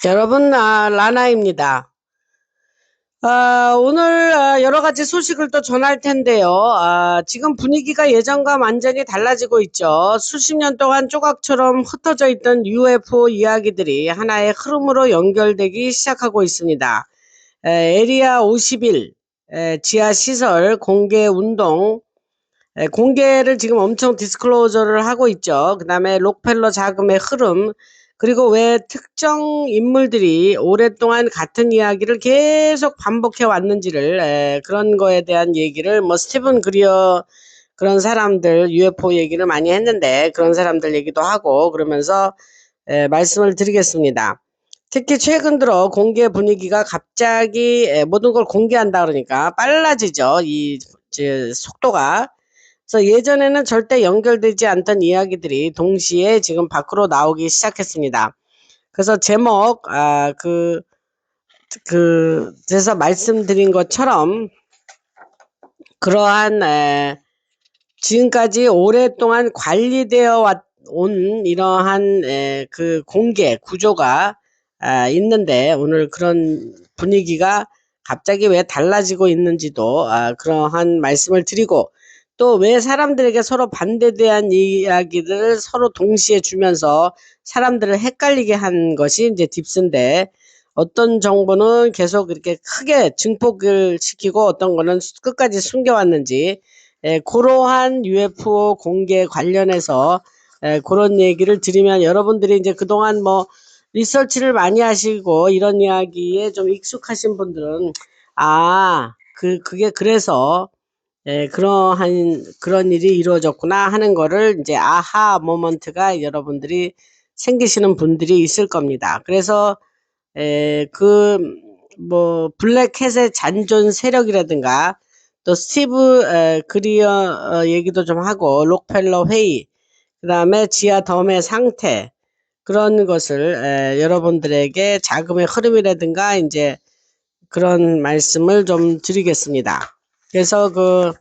여러분, 라나입니다. 오늘 여러 가지 소식을 또 전할 텐데요. 지금 분위기가 예전과 완전히 달라지고 있죠. 수십 년 동안 조각처럼 흩어져 있던 UFO 이야기들이 하나의 흐름으로 연결되기 시작하고 있습니다. 에리아 51, 지하 시설 공개 운동, 공개를 지금 엄청 디스클로저를 하고 있죠. 그 다음에 록펠러 자금의 흐름, 그리고 왜 특정 인물들이 오랫동안 같은 이야기를 계속 반복해 왔는지를, 그런 거에 대한 얘기를 뭐 스티븐 그리어 그런 사람들 UFO 얘기를 많이 했는데 그런 사람들 얘기도 하고 그러면서 말씀을 드리겠습니다. 특히 최근 들어 공개 분위기가 갑자기 모든 걸 공개한다 그러니까 빨라지죠. 속도가. 그래서 예전에는 절대 연결되지 않던 이야기들이 동시에 지금 밖으로 나오기 시작했습니다. 그래서 제목, 그래서 말씀드린 것처럼 그러한, 지금까지 오랫동안 관리되어 온 이러한, 그 공개 구조가 있는데 오늘 그런 분위기가 갑자기 왜 달라지고 있는지도 그러한 말씀을 드리고 또 왜 사람들에게 서로 반대되는 이야기들을 서로 동시에 주면서 사람들을 헷갈리게 한 것이 이제 딥스인데 어떤 정보는 계속 이렇게 크게 증폭을 시키고 어떤 거는 끝까지 숨겨왔는지 그러한 UFO 공개 관련해서 그런 얘기를 드리면 여러분들이 이제 그동안 뭐 리서치를 많이 하시고 이런 이야기에 좀 익숙하신 분들은 그게 그래서 그러한 그런 일이 이루어졌구나 하는 거를 이제 아하 모먼트가 여러분들이 생기시는 분들이 있을 겁니다. 그래서 그 뭐 블랙캣의 잔존 세력이라든가 또 스티브 그리어 얘기도 좀 하고 록펠러 회의 그다음에 지하 덤의 상태 그런 것을 여러분들에게 자금의 흐름이라든가 이제 그런 말씀을 좀 드리겠습니다. 그래서 그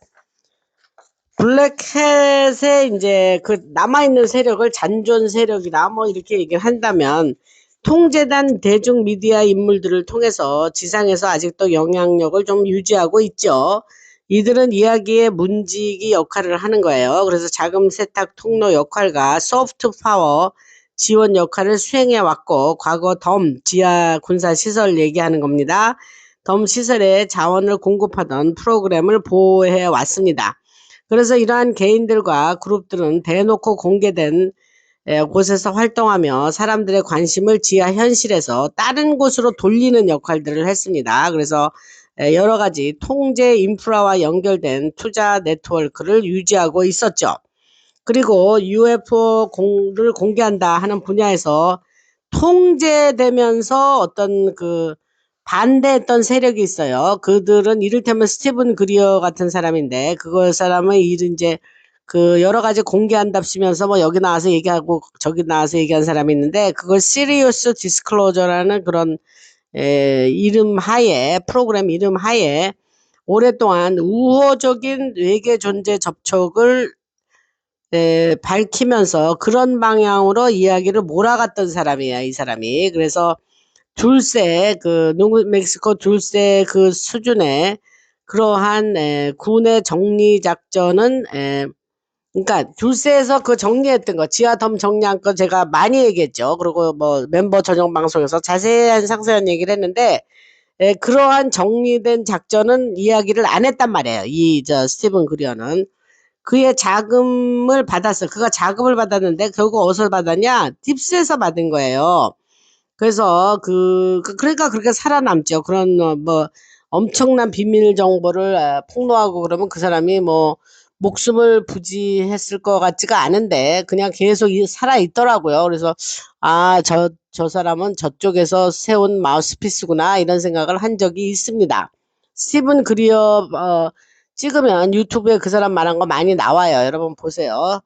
블랙햇의 이제 그 남아있는 세력을 잔존 세력이다 뭐 이렇게 얘기를 한다면 통제단 대중 미디어 인물들을 통해서 지상에서 아직도 영향력을 좀 유지하고 있죠. 이들은 이야기의 문지기 역할을 하는 거예요. 그래서 자금 세탁 통로 역할과 소프트 파워 지원 역할을 수행해 왔고 과거 덤 지하 군사 시설 얘기하는 겁니다. 덤 시설에 자원을 공급하던 프로그램을 보호해 왔습니다. 그래서 이러한 개인들과 그룹들은 대놓고 공개된 곳에서 활동하며 사람들의 관심을 지하 현실에서 다른 곳으로 돌리는 역할들을 했습니다. 그래서 여러 가지 통제 인프라와 연결된 투자 네트워크를 유지하고 있었죠. 그리고 UFO를 공개한다 하는 분야에서 통제되면서 어떤 그 반대했던 세력이 있어요. 그들은 이를테면 스티븐 그리어 같은 사람인데 그 사람은 이제 그 여러 가지 공개한답시면서 뭐 여기 나와서 얘기하고 저기 나와서 얘기한 사람이 있는데 그걸 시리우스 디스클로저라는 그런 이름 하에 프로그램 이름 하에 오랫동안 우호적인 외계 존재 접촉을 밝히면서 그런 방향으로 이야기를 몰아갔던 사람이에요, 이 사람이. 그래서 둘세, 멕시코 둘세 그 수준의 그러한 군의 정리 작전은 그러니까 둘세에서 그 정리했던 거, 지하덤 정리한 거 제가 많이 얘기했죠. 그리고 뭐 멤버 전용 방송에서 자세한 상세한 얘기를 했는데 그러한 정리된 작전은 이야기를 안 했단 말이에요. 스티븐 그리어는. 그의 자금을 받았어요. 그가 자금을 받았는데 결국 어디서 받았냐? 딥스에서 받은 거예요. 그래서 그러니까 그렇게 살아남죠. 그런 뭐 엄청난 비밀 정보를 폭로하고 그러면 그 사람이 뭐 목숨을 부지했을 것 같지가 않은데 그냥 계속 살아 있더라고요. 그래서 저 사람은 저쪽에서 세운 마우스피스구나 이런 생각을 한 적이 있습니다. 스티븐 그리어 찍으면 유튜브에 그 사람 말한 거 많이 나와요. 여러분 보세요.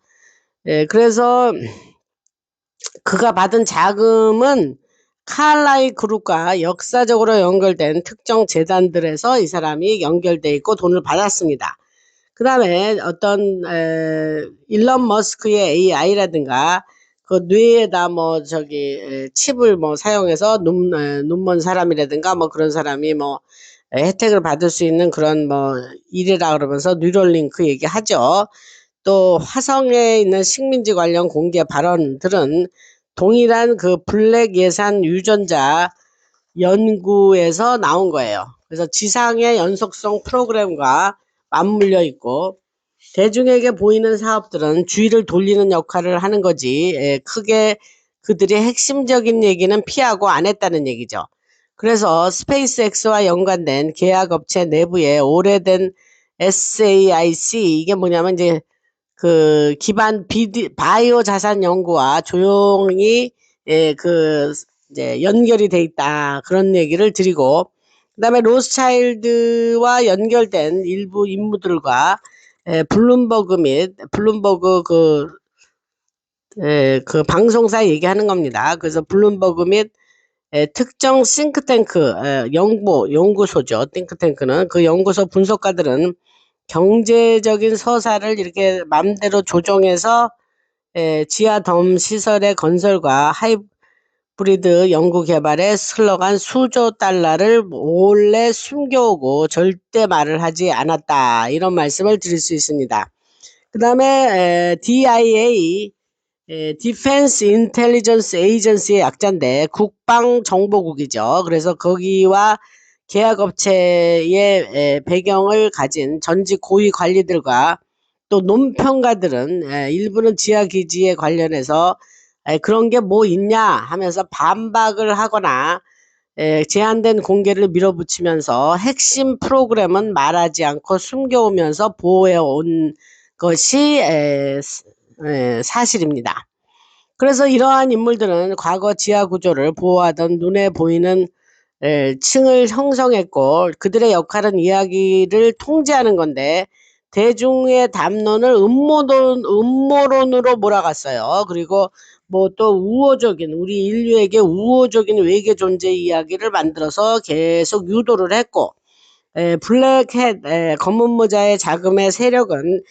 그래서 그가 받은 자금은 칼라이 그룹과 역사적으로 연결된 특정 재단들에서 이 사람이 연결돼 있고 돈을 받았습니다. 그 다음에 어떤 일론 머스크의 AI라든가 그 뇌에다 뭐 칩을 뭐 사용해서 눈먼 사람이라든가 뭐 그런 사람이 뭐 혜택을 받을 수 있는 그런 뭐 일이라 그러면서 뉴럴링크 얘기하죠. 또 화성에 있는 식민지 관련 공개 발언들은 동일한 그 블랙 예산 유전자 연구에서 나온 거예요. 그래서 지상의 연속성 프로그램과 맞물려 있고 대중에게 보이는 사업들은 주의를 돌리는 역할을 하는 거지 크게 그들의 핵심적인 얘기는 피하고 안 했다는 얘기죠. 그래서 스페이스X와 연관된 계약업체 내부에 오래된 SAIC 이게 뭐냐면 이제 그 기반 바이오 자산 연구와 조용히 이제 연결이 돼 있다 그런 얘기를 드리고 그다음에 로스차일드와 연결된 일부 인물들과 블룸버그 그 방송사 얘기하는 겁니다. 그래서 블룸버그 및 특정 싱크탱크 연구소죠. 띵크탱크는 그 연구소 분석가들은 경제적인 서사를 이렇게 맘대로 조정해서 지하덤 시설의 건설과 하이브리드 연구 개발에 흘러간 수조 달러를 몰래 숨겨오고 절대 말을 하지 않았다. 이런 말씀을 드릴 수 있습니다. 그 다음에 DIA 디펜스 인텔리전스 에이전시의 약자인데 국방정보국이죠. 그래서 거기와 계약업체의 배경을 가진 전직 고위 관리들과 또 논평가들은 일부는 지하기지에 관련해서 그런 게 뭐 있냐 하면서 반박을 하거나 제한된 공개를 밀어붙이면서 핵심 프로그램은 말하지 않고 숨겨오면서 보호해온 것이 사실입니다. 그래서 이러한 인물들은 과거 지하 구조를 보호하던 눈에 보이는 층을 형성했고 그들의 역할은 이야기를 통제하는 건데 대중의 담론을 음모론으로 몰아갔어요. 그리고 뭐 또 우호적인 우리 인류에게 우호적인 외계 존재 이야기를 만들어서 계속 유도를 했고 블랙햇 검은 모자의 자금의 세력은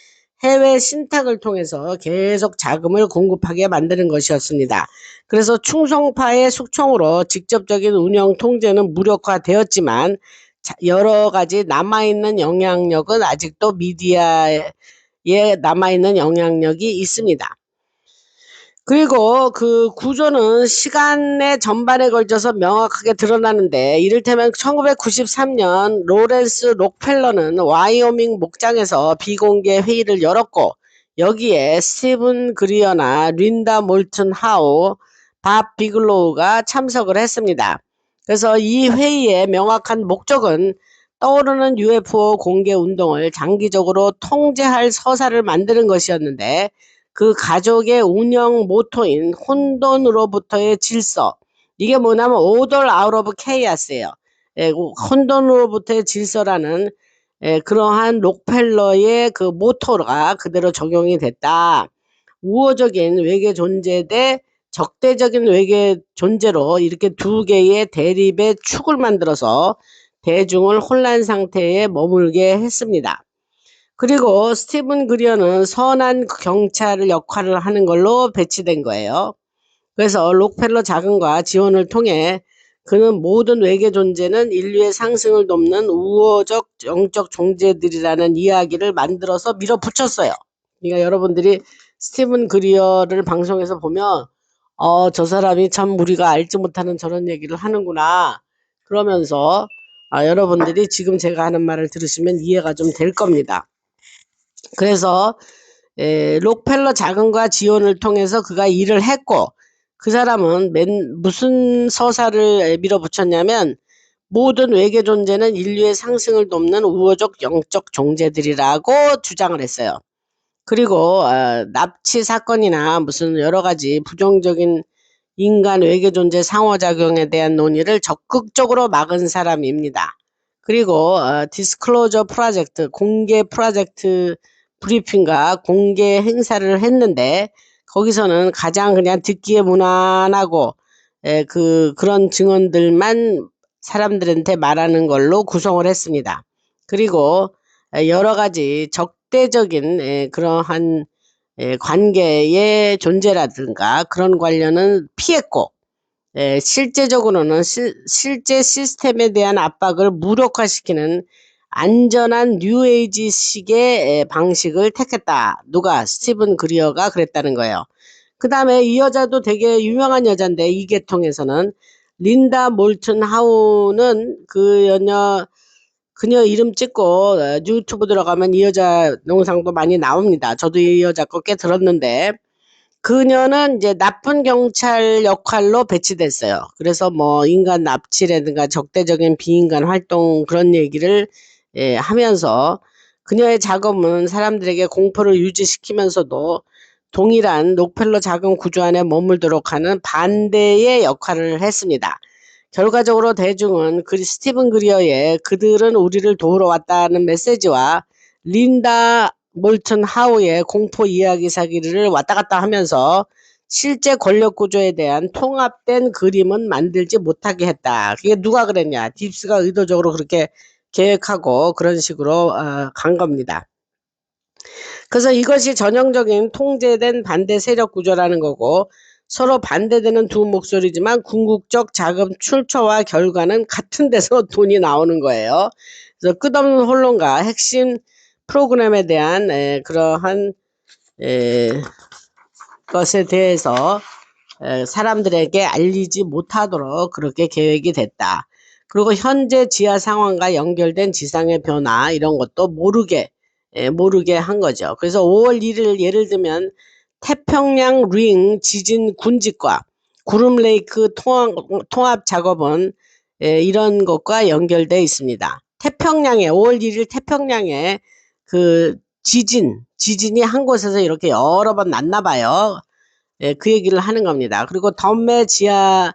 해외 신탁을 통해서 계속 자금을 공급하게 만드는 것이었습니다. 그래서 충성파의 숙청으로 직접적인 운영 통제는 무력화되었지만 여러 가지 남아있는 영향력은 아직도 미디어에 남아있는 영향력이 있습니다. 그리고 그 구조는 시간의 전반에 걸쳐서 명확하게 드러나는데 이를테면 1993년 로렌스 록펠러는 와이오밍 목장에서 비공개 회의를 열었고 여기에 스티븐 그리어나 린다 몰튼 하우, 밥 비글로우가 참석을 했습니다. 그래서 이 회의의 명확한 목적은 떠오르는 UFO 공개 운동을 장기적으로 통제할 서사를 만드는 것이었는데 그 가족의 운영 모토인 혼돈으로부터의 질서 이게 뭐냐면 order out of chaos예요. 혼돈으로부터의 질서라는 그러한 록펠러의 그 모토가 그대로 적용이 됐다. 우호적인 외계 존재 대 적대적인 외계 존재로 이렇게 두 개의 대립의 축을 만들어서 대중을 혼란 상태에 머물게 했습니다. 그리고 스티븐 그리어는 선한 경찰 역할을 하는 걸로 배치된 거예요. 그래서 록펠러 자금과 지원을 통해 그는 모든 외계 존재는 인류의 상승을 돕는 우호적 영적 존재들이라는 이야기를 만들어서 밀어붙였어요. 그러니까 여러분들이 스티븐 그리어를 방송에서 보면 저 사람이 참 우리가 알지 못하는 저런 얘기를 하는구나. 그러면서 여러분들이 지금 제가 하는 말을 들으시면 이해가 좀 될 겁니다. 그래서 록펠러 자금과 지원을 통해서 그가 일을 했고 그 사람은 무슨 서사를 밀어붙였냐면 모든 외계 존재는 인류의 상승을 돕는 우호적 영적 존재들이라고 주장을 했어요. 그리고 납치 사건이나 무슨 여러 가지 부정적인 인간 외계 존재 상호작용에 대한 논의를 적극적으로 막은 사람입니다. 그리고 디스클로저 프로젝트, 공개 프로젝트 브리핑과 공개 행사를 했는데 거기서는 가장 그냥 듣기에 무난하고 그런 증언들만 사람들한테 말하는 걸로 구성을 했습니다. 그리고 여러 가지 적대적인 그러한 관계의 존재라든가 그런 관련은 피했고, 실제적으로는 실제 시스템에 대한 압박을 무력화시키는 안전한 뉴에이지식의 방식을 택했다. 누가? 스티븐 그리어가 그랬다는 거예요. 그 다음에 이 여자도 되게 유명한 여잔데, 이 계통에서는 린다 몰튼 하우는 그녀 이름 찍고 유튜브 들어가면 이 여자 영상도 많이 나옵니다. 저도 이 여자 거 꽤 들었는데, 그녀는 이제 나쁜 경찰 역할로 배치됐어요. 그래서 뭐 인간 납치라든가 적대적인 비인간 활동 그런 얘기를 하면서, 그녀의 작업은 사람들에게 공포를 유지시키면서도 동일한 록펠러 자금 구조 안에 머물도록 하는 반대의 역할을 했습니다. 결과적으로 대중은 스티븐 그리어의 "그들은 우리를 도우러 왔다"는 메시지와 린다 몰튼 하우의 공포 이야기 사기를 왔다 갔다 하면서 실제 권력 구조에 대한 통합된 그림은 만들지 못하게 했다. 그게 누가 그랬냐? 딥스가 의도적으로 그렇게 계획하고 그런 식으로 간 겁니다. 그래서 이것이 전형적인 통제된 반대 세력 구조라는 거고, 서로 반대되는 두 목소리지만 궁극적 자금 출처와 결과는 같은 데서 돈이 나오는 거예요. 그래서 끝없는 혼론과 핵심 프로그램에 대한 그러한 것에 대해서 사람들에게 알리지 못하도록 그렇게 계획이 됐다. 그리고 현재 지하 상황과 연결된 지상의 변화 이런 것도 모르게 한 거죠. 그래서 5월 1일 예를 들면 태평양 링 지진 군집과 구름 레이크 통합 작업은 이런 것과 연결되어 있습니다. 태평양에 5월 1일 태평양에 그 지진이 한 곳에서 이렇게 여러 번 났나 봐요. 그 얘기를 하는 겁니다. 그리고 덤의 지하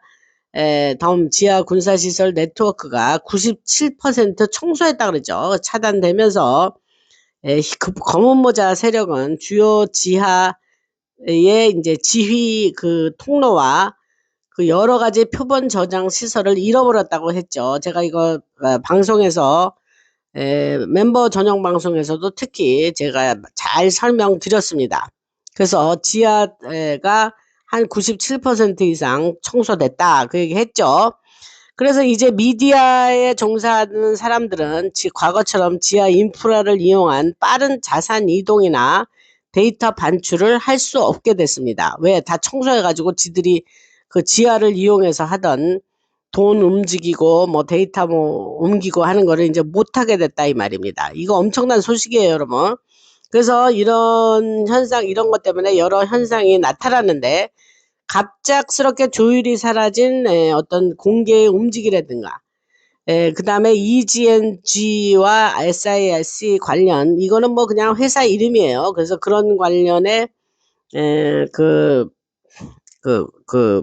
군사시설 네트워크가 97% 청소했다 그러죠. 차단되면서 그 검은 모자 세력은 주요 지하의 이제 지휘 통로와 그 여러 가지 표본 저장 시설을 잃어버렸다고 했죠. 제가 이거 방송에서 멤버 전용 방송에서도 특히 제가 잘 설명드렸습니다. 그래서 지하가 한 97% 이상 청소됐다 그 얘기 했죠. 그래서 이제 미디어에 종사하는 사람들은 과거처럼 지하 인프라를 이용한 빠른 자산 이동이나 데이터 반출을 할 수 없게 됐습니다. 왜? 다 청소해가지고 지들이 그 지하를 이용해서 하던 돈 움직이고 뭐 데이터 옮기고 하는 거를 이제 못하게 됐다 이 말입니다. 이거 엄청난 소식이에요, 여러분. 그래서 이런 현상, 이런 것 때문에 여러 현상이 나타났는데, 갑작스럽게 조율이 사라진 어떤 공개의 움직이라든가, 그 다음에 EGNG와 SISC 관련, 이거는 뭐 그냥 회사 이름이에요. 그래서 그런 관련의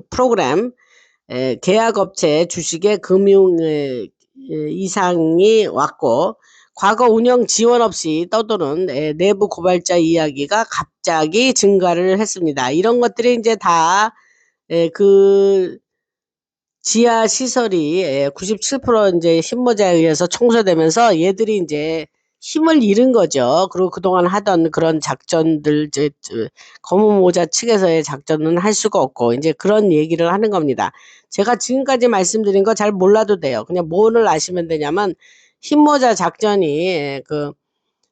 프로그램, 계약업체 주식의 금융 이상이 왔고, 과거 운영 지원 없이 떠도는 내부 고발자 이야기가 갑자기 증가를 했습니다. 이런 것들이 이제 다 그 지하 시설이 97% 이제 흰모자에 의해서 청소되면서 얘들이 이제 힘을 잃은 거죠. 그리고 그동안 하던 그런 작전들, 검은 모자 측에서의 작전은 할 수가 없고, 이제 그런 얘기를 하는 겁니다. 제가 지금까지 말씀드린 거 잘 몰라도 돼요. 그냥 뭐를 아시면 되냐면, 흰모자 작전이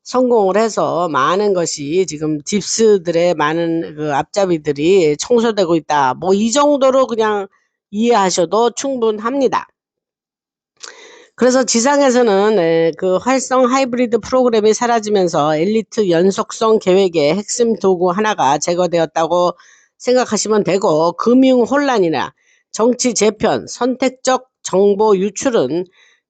성공을 해서 많은 것이 지금 딥스들의 많은 앞잡이들이 청소되고 있다. 뭐 이 정도로 그냥 이해하셔도 충분합니다. 그래서 지상에서는 그 활성 하이브리드 프로그램이 사라지면서 엘리트 연속성 계획의 핵심 도구 하나가 제거되었다고 생각하시면 되고, 금융 혼란이나 정치 재편, 선택적 정보 유출은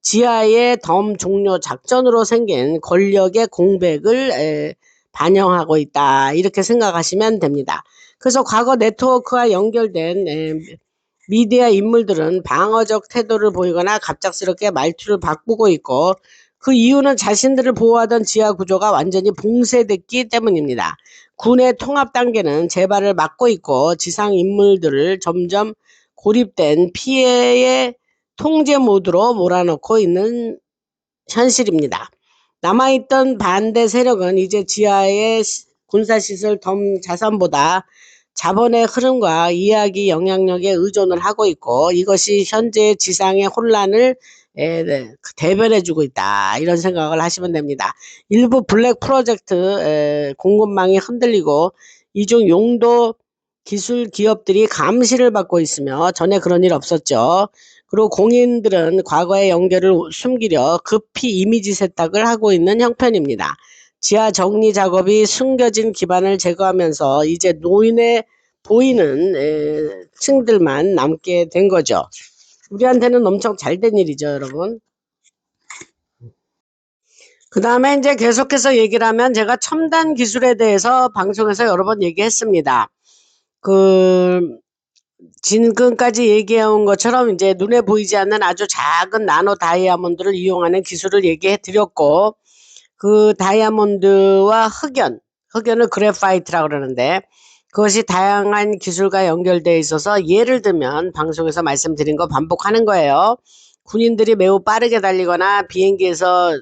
지하의 덤 종료 작전으로 생긴 권력의 공백을 반영하고 있다. 이렇게 생각하시면 됩니다. 그래서 과거 네트워크와 연결된 미디어 인물들은 방어적 태도를 보이거나 갑작스럽게 말투를 바꾸고 있고, 그 이유는 자신들을 보호하던 지하 구조가 완전히 봉쇄됐기 때문입니다. 군의 통합 단계는 재발을 막고 있고, 지상 인물들을 점점 고립된 피해의 통제 모드로 몰아넣고 있는 현실입니다. 남아있던 반대 세력은 이제 지하의 군사시설 덤 자산보다 자본의 흐름과 이야기 영향력에 의존을 하고 있고 이것이 현재 지상의 혼란을 대변해주고 있다. 이런 생각을 하시면 됩니다. 일부 블랙 프로젝트 공급망이 흔들리고 이중 용도 기술 기업들이 감시를 받고 있으며 전에 그런 일 없었죠. 그리고 공인들은 과거의 연결을 숨기려 급히 이미지 세탁을 하고 있는 형편입니다. 지하 정리 작업이 숨겨진 기반을 제거하면서 이제 노인에 보이는 층들만 남게 된 거죠. 우리한테는 엄청 잘된 일이죠, 여러분. 그 다음에 이제 계속해서 얘기를 하면 제가 첨단 기술에 대해서 방송에서 여러 번 얘기했습니다. 지금까지 얘기해온 것처럼 이제 눈에 보이지 않는 아주 작은 나노 다이아몬드를 이용하는 기술을 얘기해 드렸고, 그 다이아몬드와 흑연을 그래파이트라고 그러는데, 그것이 다양한 기술과 연결되어 있어서 예를 들면 방송에서 말씀드린 거 반복하는 거예요. 군인들이 매우 빠르게 달리거나 비행기에서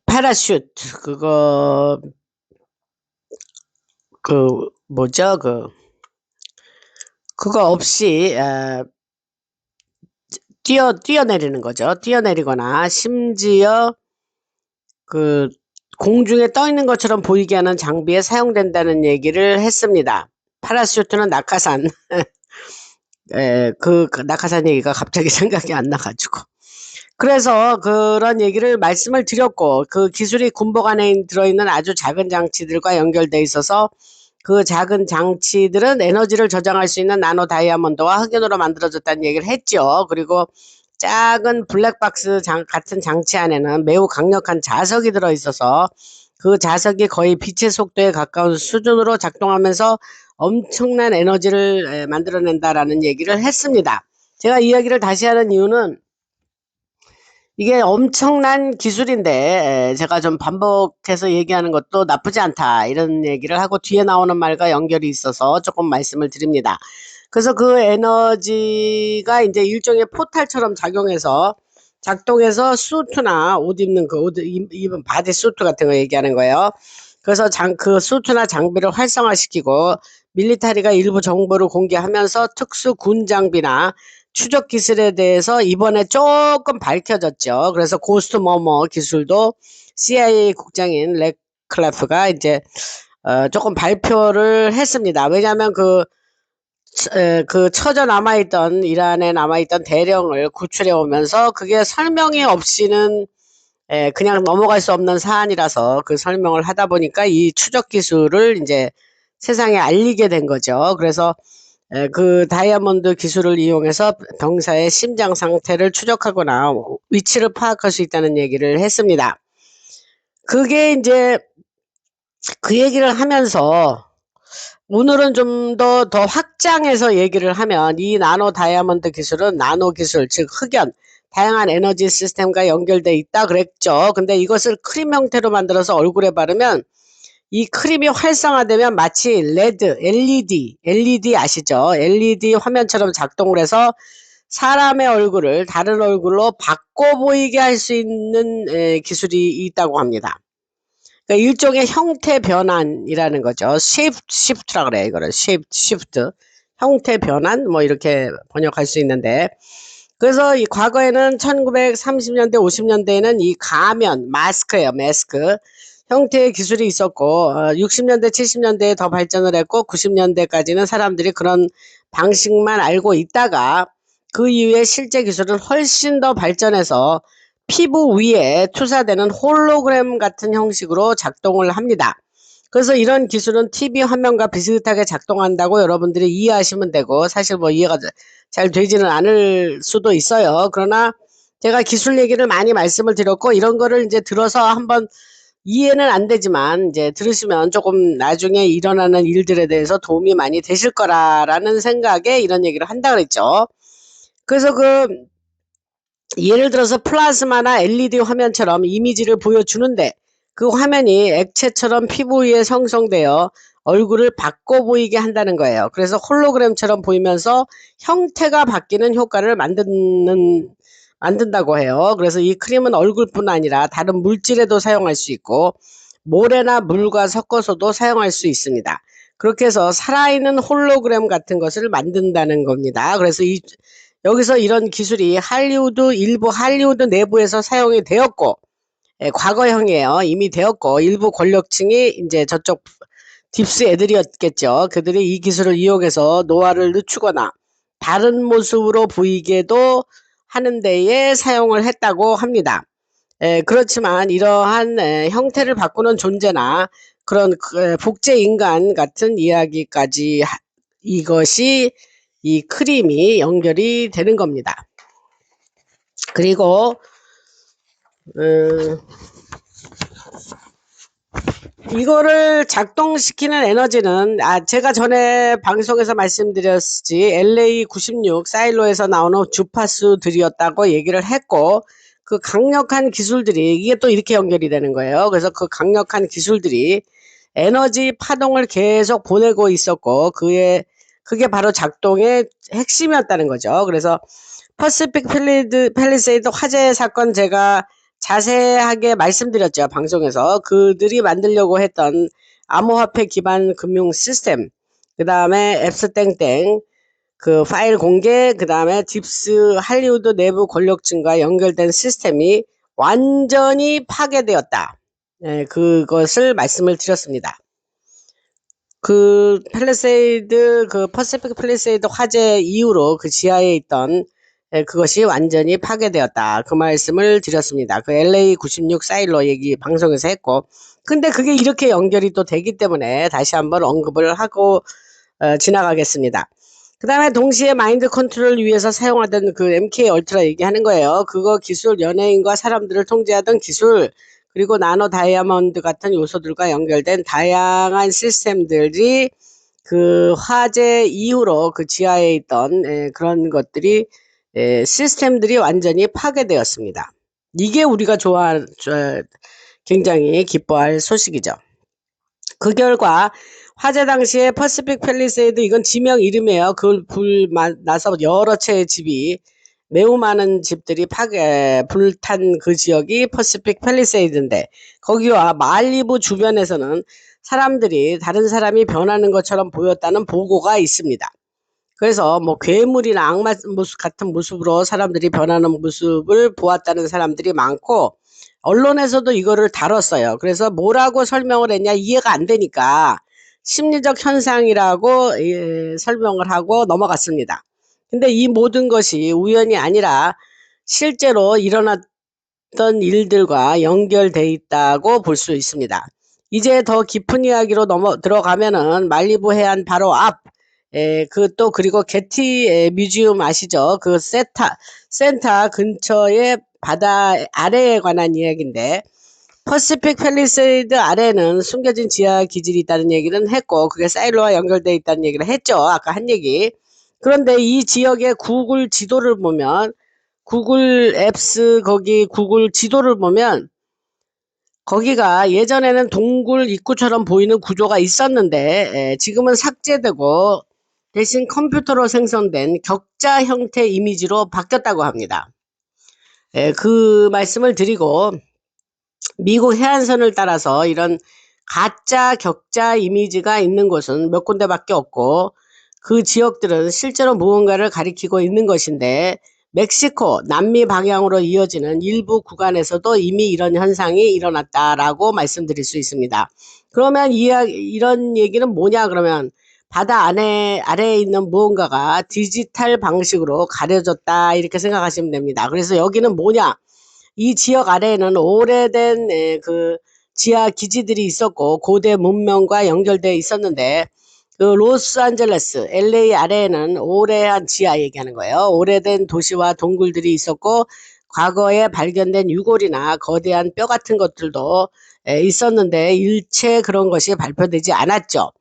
패러슈트, 그거 없이, 뛰어내리는 거죠. 뛰어내리거나, 심지어, 공중에 떠 있는 것처럼 보이게 하는 장비에 사용된다는 얘기를 했습니다. 파라슈트는 낙하산, 그 낙하산 얘기가 갑자기 생각이 안 나가지고. 그래서 그런 얘기를 말씀을 드렸고, 그 기술이 군복 안에 들어있는 아주 작은 장치들과 연결돼 있어서 그 작은 장치들은 에너지를 저장할 수 있는 나노 다이아몬드와 흑연으로 만들어졌다는 얘기를 했죠. 그리고 작은 블랙박스 같은 장치 안에는 매우 강력한 자석이 들어있어서 그 자석이 거의 빛의 속도에 가까운 수준으로 작동하면서 엄청난 에너지를 만들어낸다라는 얘기를 했습니다. 제가 이야기를 다시 하는 이유는 이게 엄청난 기술인데 제가 좀 반복해서 얘기하는 것도 나쁘지 않다 이런 얘기를 하고 뒤에 나오는 말과 연결이 있어서 조금 말씀을 드립니다. 그래서 그 에너지가 이제 일종의 포탈처럼 작동해서 수트나 옷 입는 옷 입은 바디 수트 같은 거 얘기하는 거예요. 그래서 그 수트나 장비를 활성화시키고 밀리터리가 일부 정보를 공개하면서 특수 군 장비나 추적 기술에 대해서 이번에 조금 밝혀졌죠. 그래서 고스트 머머 기술도 CIA 국장인 렉클래프가 이제 조금 발표를 했습니다. 왜냐하면 그 처져 남아있던 이란에 남아있던 대령을 구출해 오면서 그게 설명이 없이는 그냥 넘어갈 수 없는 사안이라서 그 설명을 하다 보니까 이 추적 기술을 이제 세상에 알리게 된 거죠. 그래서 그 다이아몬드 기술을 이용해서 병사의 심장 상태를 추적하거나 위치를 파악할 수 있다는 얘기를 했습니다. 그게 이제 그 얘기를 하면서 오늘은 좀 더 확장해서 얘기를 하면 이 나노 다이아몬드 기술은 나노 기술, 즉 흑연, 다양한 에너지 시스템과 연결돼 있다 그랬죠. 근데 이것을 크림 형태로 만들어서 얼굴에 바르면 이 크림이 활성화되면 마치 LED 아시죠? LED 화면처럼 작동을 해서 사람의 얼굴을 다른 얼굴로 바꿔 보이게 할 수 있는 기술이 있다고 합니다. 그러니까 일종의 형태 변환이라는 거죠. 시프트라 그래요. 이거를 시프트. 형태 변환 뭐 이렇게 번역할 수 있는데 그래서 이 과거에는 1930년대 50년대에는 이 가면 마스크예요. 마스크. 형태의 기술이 있었고 60년대 70년대에 더 발전을 했고 90년대까지는 사람들이 그런 방식만 알고 있다가 그 이후에 실제 기술은 훨씬 더 발전해서 피부 위에 투사되는 홀로그램 같은 형식으로 작동을 합니다. 그래서 이런 기술은 TV 화면과 비슷하게 작동한다고 여러분들이 이해하시면 되고 사실 뭐 이해가 잘 되지는 않을 수도 있어요. 그러나 제가 기술 얘기를 많이 말씀을 드렸고 이런 거를 이제 들어서 한번 이해는 안 되지만 이제 들으시면 조금 나중에 일어나는 일들에 대해서 도움이 많이 되실 거라는 생각에 이런 얘기를 한다 그랬죠. 그래서 예를 들어서 플라즈마나 LED 화면처럼 이미지를 보여주는데 그 화면이 액체처럼 피부 위에 형성되어 얼굴을 바꿔 보이게 한다는 거예요. 그래서 홀로그램처럼 보이면서 형태가 바뀌는 효과를 만든다고 해요. 그래서 이 크림은 얼굴뿐 아니라 다른 물질에도 사용할 수 있고 모래나 물과 섞어서도 사용할 수 있습니다. 그렇게 해서 살아있는 홀로그램 같은 것을 만든다는 겁니다. 그래서 여기서 이런 기술이 일부 할리우드 내부에서 사용이 되었고, 과거형이에요. 이미 되었고, 일부 권력층이 이제 저쪽 딥스 애들이었겠죠. 그들이 이 기술을 이용해서 노화를 늦추거나 다른 모습으로 보이게도 하는 데에 사용을 했다고 합니다. 그렇지만 이러한 형태를 바꾸는 존재나 그런 복제 인간 같은 이야기까지 이것이 이 크림이 연결이 되는 겁니다. 그리고 이거를 작동시키는 에너지는 제가 전에 방송에서 말씀드렸지 LA96 사일로에서 나오는 주파수들이었다고 얘기를 했고, 그 강력한 기술들이 이게 또 이렇게 연결이 되는 거예요. 그래서 그 강력한 기술들이 에너지 파동을 계속 보내고 있었고, 그게 바로 작동의 핵심이었다는 거죠. 그래서 퍼시픽 팰리세이드 화재 사건 제가 자세하게 말씀드렸죠. 방송에서. 그들이 만들려고 했던 암호화폐 기반 금융 시스템, 그 다음에 앱스땡땡, 그 파일 공개, 그 다음에 딥스 할리우드 내부 권력층과 연결된 시스템이 완전히 파괴되었다. 그것을 말씀을 드렸습니다. 그 퍼시픽 팰리세이드 화재 이후로 그 지하에 있던 그것이 완전히 파괴되었다. 그 말씀을 드렸습니다. 그 LA96 사일로 얘기 방송에서 했고, 근데 그게 이렇게 연결이 또 되기 때문에 다시 한번 언급을 하고 지나가겠습니다. 그 다음에 동시에 마인드 컨트롤을 위해서 사용하던 그 MK 얼트라 얘기하는 거예요. 그거 기술, 연예인과 사람들을 통제하던 기술, 그리고 나노 다이아몬드 같은 요소들과 연결된 다양한 시스템들이 그 화재 이후로 그 지하에 있던 그런 것들이 시스템들이 완전히 파괴되었습니다. 이게 우리가 굉장히 기뻐할 소식이죠. 그 결과 화재 당시에 퍼시픽 팰리세이드, 이건 지명 이름이에요. 그걸 불 나서 여러 채의 집이, 매우 많은 집들이 불탄 그 지역이 퍼시픽 팰리세이드인데, 거기와 말리부 주변에서는 사람들이 다른 사람이 변하는 것처럼 보였다는 보고가 있습니다. 그래서 뭐 괴물이나 악마 모습 같은 모습으로 사람들이 변하는 모습을 보았다는 사람들이 많고, 언론에서도 이거를 다뤘어요. 그래서 뭐라고 설명을 했냐, 이해가 안 되니까 심리적 현상이라고 설명을 하고 넘어갔습니다. 근데 이 모든 것이 우연이 아니라 실제로 일어났던 일들과 연결돼 있다고 볼 수 있습니다. 이제 더 깊은 이야기로 들어가면은 말리부 해안 바로 앞, 그리고 게티 뮤지엄 아시죠? 그 센터 근처의 바다 아래에 관한 이야기인데, 퍼시픽 팰리세이드 아래는 숨겨진 지하 기질이 있다는 얘기는 했고, 그게 사일로와 연결되어 있다는 얘기를 했죠. 아까 한 얘기. 그런데 이 지역의 구글 지도를 보면, 구글 앱스 거기 구글 지도를 보면, 거기가 예전에는 동굴 입구처럼 보이는 구조가 있었는데 지금은 삭제되고 대신 컴퓨터로 생성된 격자 형태 이미지로 바뀌었다고 합니다. 그 말씀을 드리고, 미국 해안선을 따라서 이런 가짜 격자 이미지가 있는 곳은 몇 군데밖에 없고, 그 지역들은 실제로 무언가를 가리키고 있는 것인데, 멕시코, 남미 방향으로 이어지는 일부 구간에서도 이미 이런 현상이 일어났다라고 말씀드릴 수 있습니다. 그러면 이런 얘기는 뭐냐 그러면, 바다 아래에 있는 무언가가 디지털 방식으로 가려졌다, 이렇게 생각하시면 됩니다. 그래서 여기는 뭐냐? 이 지역 아래에는 오래된 그 지하 기지들이 있었고 고대 문명과 연결되어 있었는데, 그 로스앤젤레스, LA 아래에는 오래한 지하 얘기하는 거예요. 오래된 도시와 동굴들이 있었고 과거에 발견된 유골이나 거대한 뼈 같은 것들도 있었는데 일체 그런 것이 발표되지 않았죠.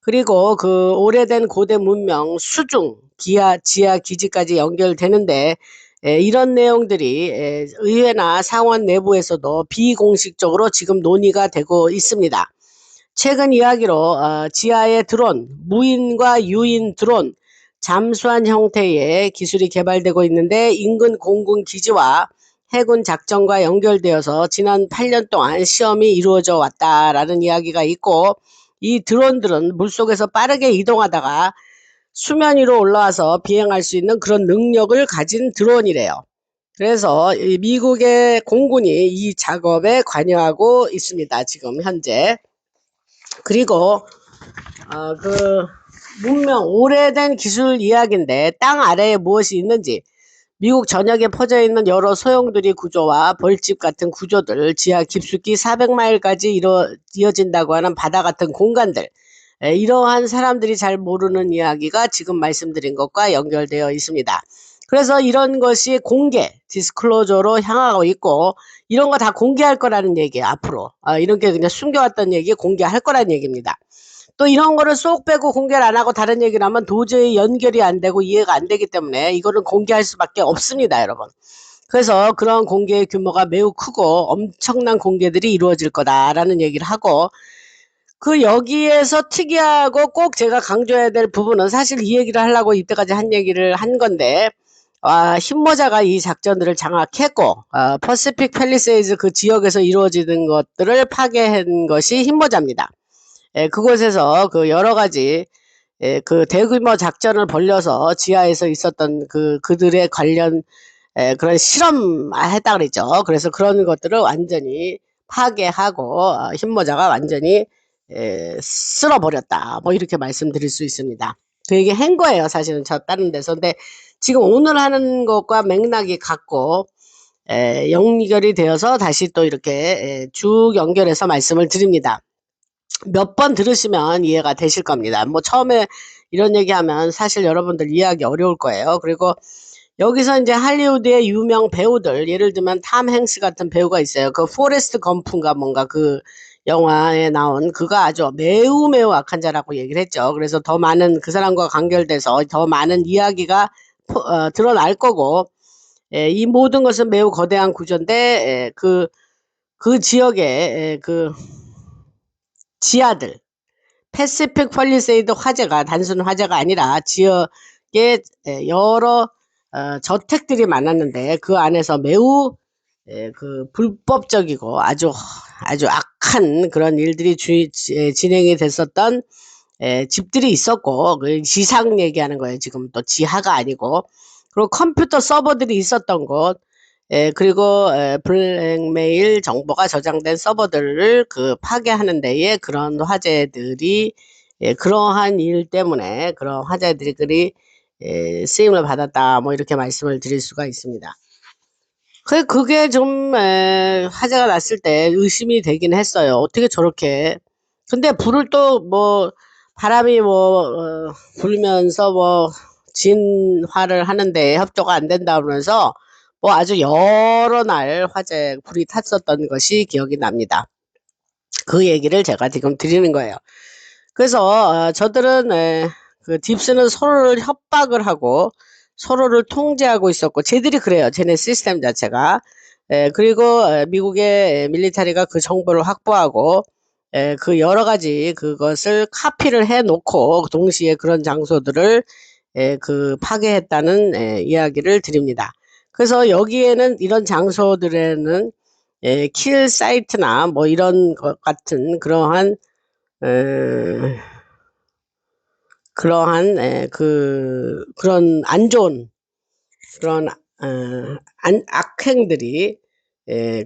그리고 그 오래된 고대 문명 수중 지하 기지까지 연결되는데, 이런 내용들이 의회나 상원 내부에서도 비공식적으로 지금 논의가 되고 있습니다. 최근 이야기로 지하의 드론, 무인과 유인 드론, 잠수함 형태의 기술이 개발되고 있는데, 인근 공군 기지와 해군 작전과 연결되어서 지난 8년 동안 시험이 이루어져 왔다라는 이야기가 있고, 이 드론들은 물속에서 빠르게 이동하다가 수면 위로 올라와서 비행할 수 있는 그런 능력을 가진 드론이래요. 그래서 이 미국의 공군이 이 작업에 관여하고 있습니다. 지금 현재. 그리고 문명 오래된 기술 이야기인데, 땅 아래에 무엇이 있는지, 미국 전역에 퍼져 있는 여러 소용돌이 구조와 벌집 같은 구조들, 지하 깊숙이 400마일까지 이어진다고 하는 바다 같은 공간들, 이러한 사람들이 잘 모르는 이야기가 지금 말씀드린 것과 연결되어 있습니다. 그래서 이런 것이 공개, 디스클로저로 향하고 있고, 이런 거 다 공개할 거라는 얘기예요, 앞으로. 이런 게 그냥 숨겨왔던 얘기 공개할 거라는 얘기입니다. 또 이런 거를 쏙 빼고 공개를 안 하고 다른 얘기를 하면 도저히 연결이 안 되고 이해가 안 되기 때문에 이거는 공개할 수밖에 없습니다, 여러분. 그래서 그런 공개의 규모가 매우 크고 엄청난 공개들이 이루어질 거다라는 얘기를 하고, 여기에서 특이하고 꼭 제가 강조해야 될 부분은, 사실 이 얘기를 하려고 이때까지 한 얘기를 한 건데, 흰모자가 이 작전들을 장악했고, 퍼시픽 팰리세이드 그 지역에서 이루어지는 것들을 파괴한 것이 흰모자입니다. 그곳에서 여러 가지 그 대규모 작전을 벌려서 지하에서 있었던 그들의 관련 그런 실험했다 그랬죠. 그래서 그런 것들을 완전히 파괴하고 흰모자가 완전히 쓸어버렸다. 뭐 이렇게 말씀드릴 수 있습니다. 그 얘기 한 거예요, 사실은 저 다른 데서. 근데 지금 오늘 하는 것과 맥락이 같고 연결이 되어서 다시 또 이렇게 쭉 연결해서 말씀을 드립니다. 몇 번 들으시면 이해가 되실 겁니다. 뭐 처음에 이런 얘기하면 사실 여러분들 이해하기 어려울 거예요. 그리고 여기서 이제 할리우드의 유명 배우들, 예를 들면 탐 행스 같은 배우가 있어요. 그 포레스트 검프인가 뭔가 그 영화에 나온, 그가 아주 매우 악한 자라고 얘기를 했죠. 그래서 더 많은 그 사람과 간결돼서 더 많은 이야기가 드러날 거고, 이 모든 것은 매우 거대한 구조인데, 그 지역에 지하들, 패시픽 팰리세이드 화재가 단순 화재가 아니라 지역에 여러 저택들이 많았는데, 그 안에서 매우 불법적이고 아주 악한 그런 일들이 진행이 됐었던 집들이 있었고, 그 지상 얘기하는 거예요. 지금 또 지하가 아니고. 그리고 컴퓨터 서버들이 있었던 곳, 그리고 블랙메일 정보가 저장된 서버들을 파괴하는 데에 그런 화재들이, 그러한 일 때문에 그런 화재들이 쓰임을 받았다, 뭐 이렇게 말씀을 드릴 수가 있습니다. 그게 좀 화재가 났을 때 의심이 되긴 했어요. 어떻게 저렇게. 근데 불을 또 뭐 바람이 불면서 진화를 하는데 협조가 안 된다 그러면서 아주 여러 날 불이 탔었던 것이 기억이 납니다. 그 얘기를 제가 지금 드리는 거예요. 그래서 저들은 딥스는 서로를 협박을 하고 서로를 통제하고 있었고, 쟤들이 그래요. 쟤네 시스템 자체가. 그리고 미국의 밀리터리가 그 정보를 확보하고 그 여러 가지 그것을 카피를 해 놓고 동시에 그런 장소들을 파괴했다는 이야기를 드립니다. 그래서 여기에는, 이런 장소들에는 킬 사이트나 뭐 이런 것 같은 그러한 그런 안 좋은 그런 악행들이,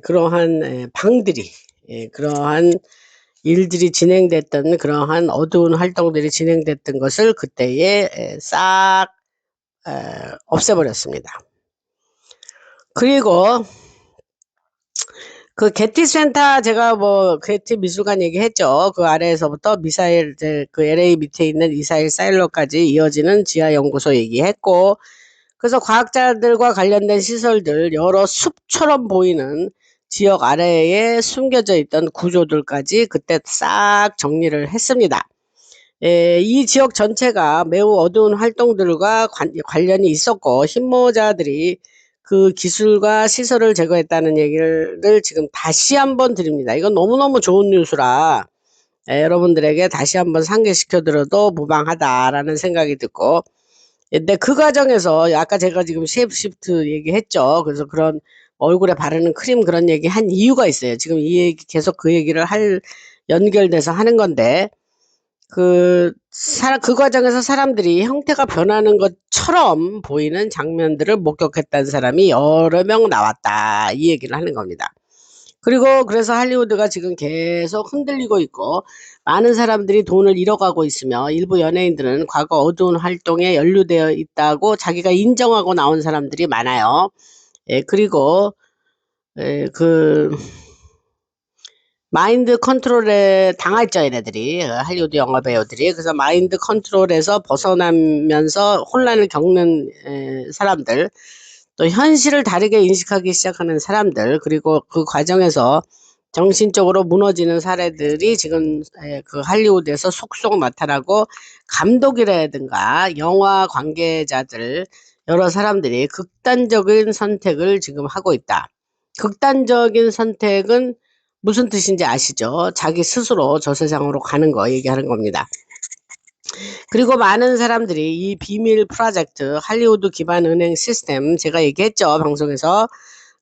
그러한 방들이, 그러한 일들이 진행됐던, 그러한 어두운 활동들이 진행됐던 것을 그때에 싹 없애버렸습니다. 그리고 게티 센터, 제가 게티 미술관 얘기했죠. 그 아래에서부터 미사일, LA 밑에 있는 미사일 사일로까지 이어지는 지하 연구소 얘기했고, 그래서 과학자들과 관련된 시설들, 여러 숲처럼 보이는 지역 아래에 숨겨져 있던 구조들까지 그때 싹 정리를 했습니다. 이 지역 전체가 매우 어두운 활동들과 관련이 있었고, 흰모자들이 그 기술과 시설을 제거했다는 얘기를 지금 다시 한번 드립니다. 이건 너무너무 좋은 뉴스라 여러분들에게 다시 한번 상기시켜 드려도 무방하다라는 생각이 듣고, 근데 그 과정에서 아까 제가 지금 쉐입시프트 얘기했죠. 그래서 그런 얼굴에 바르는 크림 그런 얘기 한 이유가 있어요. 지금 이 얘기 계속 그 얘기를 연결돼서 하는 건데 그 과정에서 사람들이 형태가 변하는 것처럼 보이는 장면들을 목격했다는 사람이 여러 명 나왔다. 이 얘기를 하는 겁니다. 그리고 그래서 할리우드가 지금 계속 흔들리고 있고 많은 사람들이 돈을 잃어가고 있으며 일부 연예인들은 과거 어두운 활동에 연루되어 있다고 자기가 인정하고 나온 사람들이 많아요. 예, 그리고 그 마인드 컨트롤에 당했죠, 얘네들이. 할리우드 영화 배우들이. 그래서 마인드 컨트롤에서 벗어나면서 혼란을 겪는 사람들, 또 현실을 다르게 인식하기 시작하는 사람들, 그리고 그 과정에서 정신적으로 무너지는 사례들이 지금 그 할리우드에서 속속 나타나고 감독이라든가 영화 관계자들 여러 사람들이 극단적인 선택을 지금 하고 있다. 극단적인 선택은 무슨 뜻인지 아시죠? 자기 스스로 저 세상으로 가는 거 얘기하는 겁니다. 그리고 많은 사람들이 이 비밀 프로젝트 할리우드 기반 은행 시스템 제가 얘기했죠, 방송에서.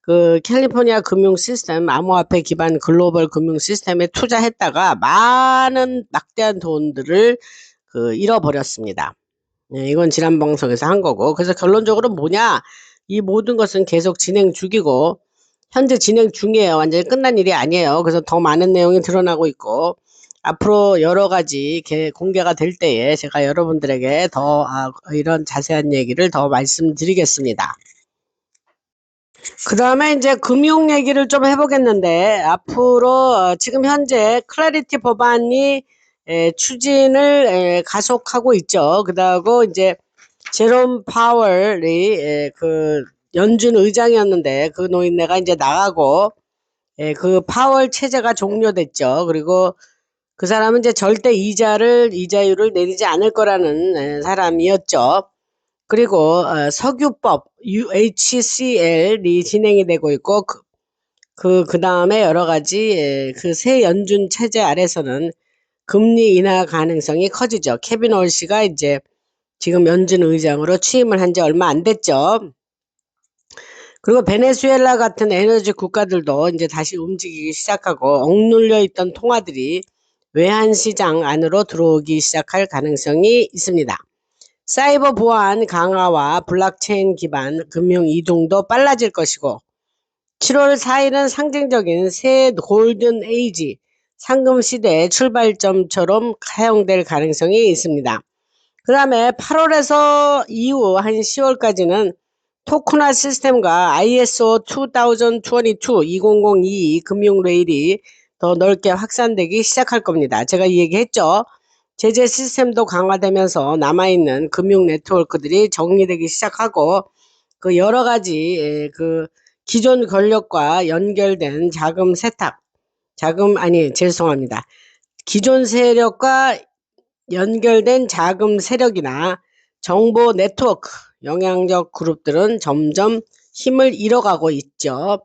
그 캘리포니아 금융 시스템 암호화폐 기반 글로벌 금융 시스템에 투자했다가 많은 막대한 돈들을 잃어버렸습니다. 네, 이건 지난 방송에서 한 거고. 그래서 결론적으로 뭐냐? 이 모든 것은 계속 진행 중이고 현재 진행 중이에요. 완전히 끝난 일이 아니에요. 그래서 더 많은 내용이 드러나고 있고 앞으로 여러 가지 공개가 될 때에 제가 여러분들에게 더 이런 자세한 얘기를 더 말씀드리겠습니다. 그 다음에 이제 금융 얘기를 좀 해보겠는데 앞으로 지금 현재 클래리티 법안이 추진을 가속하고 있죠. 그다고 이제 제롬 파월이 연준 의장이었는데 그 노인네가 이제 나가고 그 파월 체제가 종료됐죠. 그리고 그 사람은 이제 절대 이자율을 내리지 않을 거라는 사람이었죠. 그리고 석유법 UHCL이 진행이 되고 있고 그 다음에 여러 가지 그 새 연준 체제 아래서는 금리 인하 가능성이 커지죠. 케빈 올시가 이제 지금 연준 의장으로 취임을 한 지 얼마 안 됐죠. 그리고 베네수엘라 같은 에너지 국가들도 이제 다시 움직이기 시작하고 억눌려 있던 통화들이 외환시장 안으로 들어오기 시작할 가능성이 있습니다. 사이버 보안 강화와 블록체인 기반 금융 이동도 빨라질 것이고 7월 4일은 상징적인 새 골든 에이지 상금 시대의 출발점처럼 사용될 가능성이 있습니다. 그 다음에 8월에서 이후 한 10월까지는 토크나 시스템과 ISO 2022 금융 레일이 더 넓게 확산되기 시작할 겁니다. 제가 이 얘기했죠. 제재 시스템도 강화되면서 남아있는 금융 네트워크들이 정리되기 시작하고 그 여러 가지 그 기존 권력과 연결된 죄송합니다. 기존 세력과 연결된 자금 세력이나 정보 네트워크, 영향력 그룹들은 점점 힘을 잃어가고 있죠.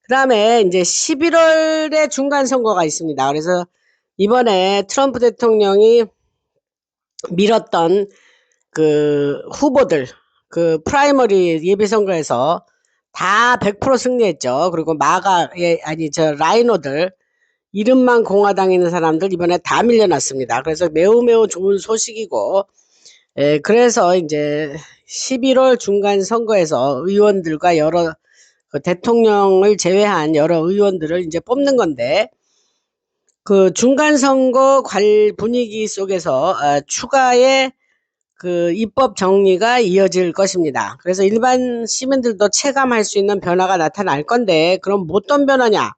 그 다음에 이제 11월에 중간선거가 있습니다. 그래서 이번에 트럼프 대통령이 밀었던 그 후보들, 그 프라이머리 예비선거에서 다 100% 승리했죠. 그리고 라이노들, 이름만 공화당에 있는 사람들 이번에 다 밀려났습니다. 그래서 매우 매우 좋은 소식이고, 그래서 이제 11월 중간 선거에서 의원들과 그 대통령을 제외한 여러 의원들을 이제 뽑는 건데, 그 중간 선거 분위기 속에서 추가의 그 입법 정리가 이어질 것입니다. 그래서 일반 시민들도 체감할 수 있는 변화가 나타날 건데, 그럼 어떤 변화냐?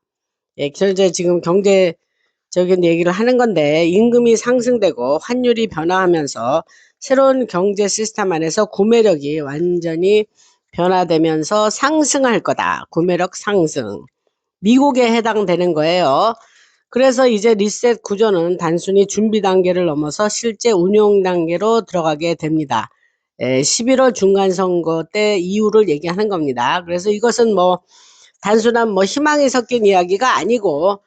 현재 지금 경제적인 얘기를 하는 건데, 임금이 상승되고 환율이 변화하면서 새로운 경제 시스템 안에서 구매력이 완전히 변화되면서 상승할 거다. 구매력 상승. 미국에 해당되는 거예요. 그래서 이제 리셋 구조는 단순히 준비 단계를 넘어서 실제 운용 단계로 들어가게 됩니다. 11월 중간 선거 때 이유를 얘기하는 겁니다. 그래서 이것은 뭐 단순한 희망이 섞인 이야기가 아니고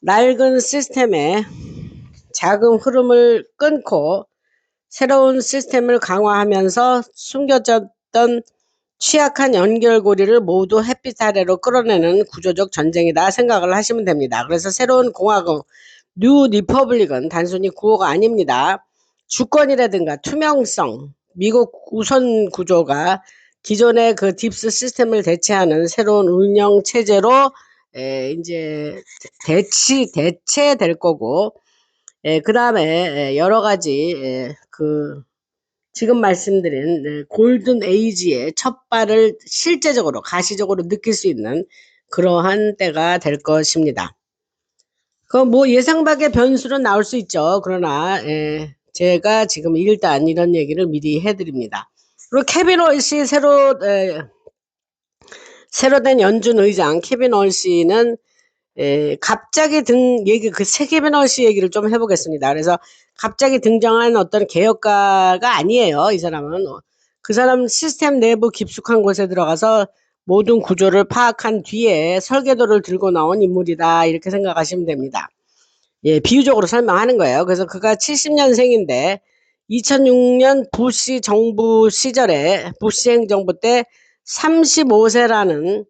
낡은 시스템의 자금 흐름을 끊고 새로운 시스템을 강화하면서 숨겨졌던 취약한 연결고리를 모두 햇빛 아래로 끌어내는 구조적 전쟁이다 생각을 하시면 됩니다. 그래서 새로운 공화국 뉴 리퍼블릭은 단순히 구호가 아닙니다. 주권이라든가 투명성, 미국 우선 구조가 기존의 그 딥스 시스템을 대체하는 새로운 운영 체제로 이제 대체될 거고, 그 다음에 여러 가지 지금 말씀드린 골든 에이지의 첫 발을 실제적으로 가시적으로 느낄 수 있는 그러한 때가 될 것입니다. 뭐 예상 밖의 변수는 나올 수 있죠. 그러나 제가 지금 일단 이런 얘기를 미리 해드립니다. 그리고 케빈 올시 새로 된 연준 의장 케빈 올시는 갑자기 케빈 올시 얘기를 좀 해보겠습니다. 그래서 갑자기 등장한 어떤 개혁가가 아니에요. 이 사람은 그 사람 시스템 내부 깊숙한 곳에 들어가서 모든 구조를 파악한 뒤에 설계도를 들고 나온 인물이다 이렇게 생각하시면 됩니다. 비유적으로 설명하는 거예요. 그래서 그가 70년생인데 2006년 부시 정부 시절에 부시 행정부 때 35세라는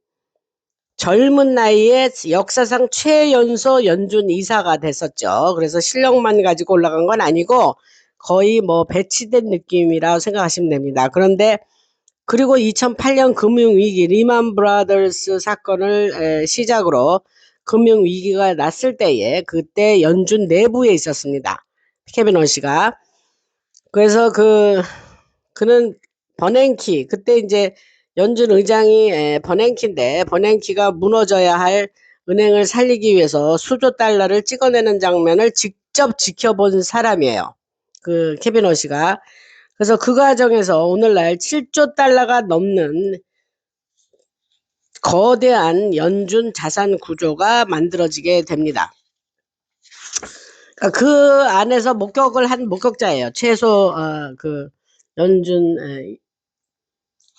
젊은 나이에 역사상 최연소 연준 이사가 됐었죠. 그래서 실력만 가지고 올라간 건 아니고 거의 뭐 배치된 느낌이라고 생각하시면 됩니다. 그런데 그리고 2008년 금융위기 리만 브라더스 사건을 시작으로 금융위기가 났을 때에 그때 연준 내부에 있었습니다. 케빈 올시가. 그래서 그는 버냉키 그때 이제 연준 의장이 버냉키인데 버냉키가 무너져야 할 은행을 살리기 위해서 수조 달러를 찍어내는 장면을 직접 지켜본 사람이에요. 그 케빈 올시가. 그래서 그 과정에서 오늘날 7조 달러가 넘는 거대한 연준 자산 구조가 만들어지게 됩니다. 그 안에서 목격을 한 목격자예요. 최소 그 연준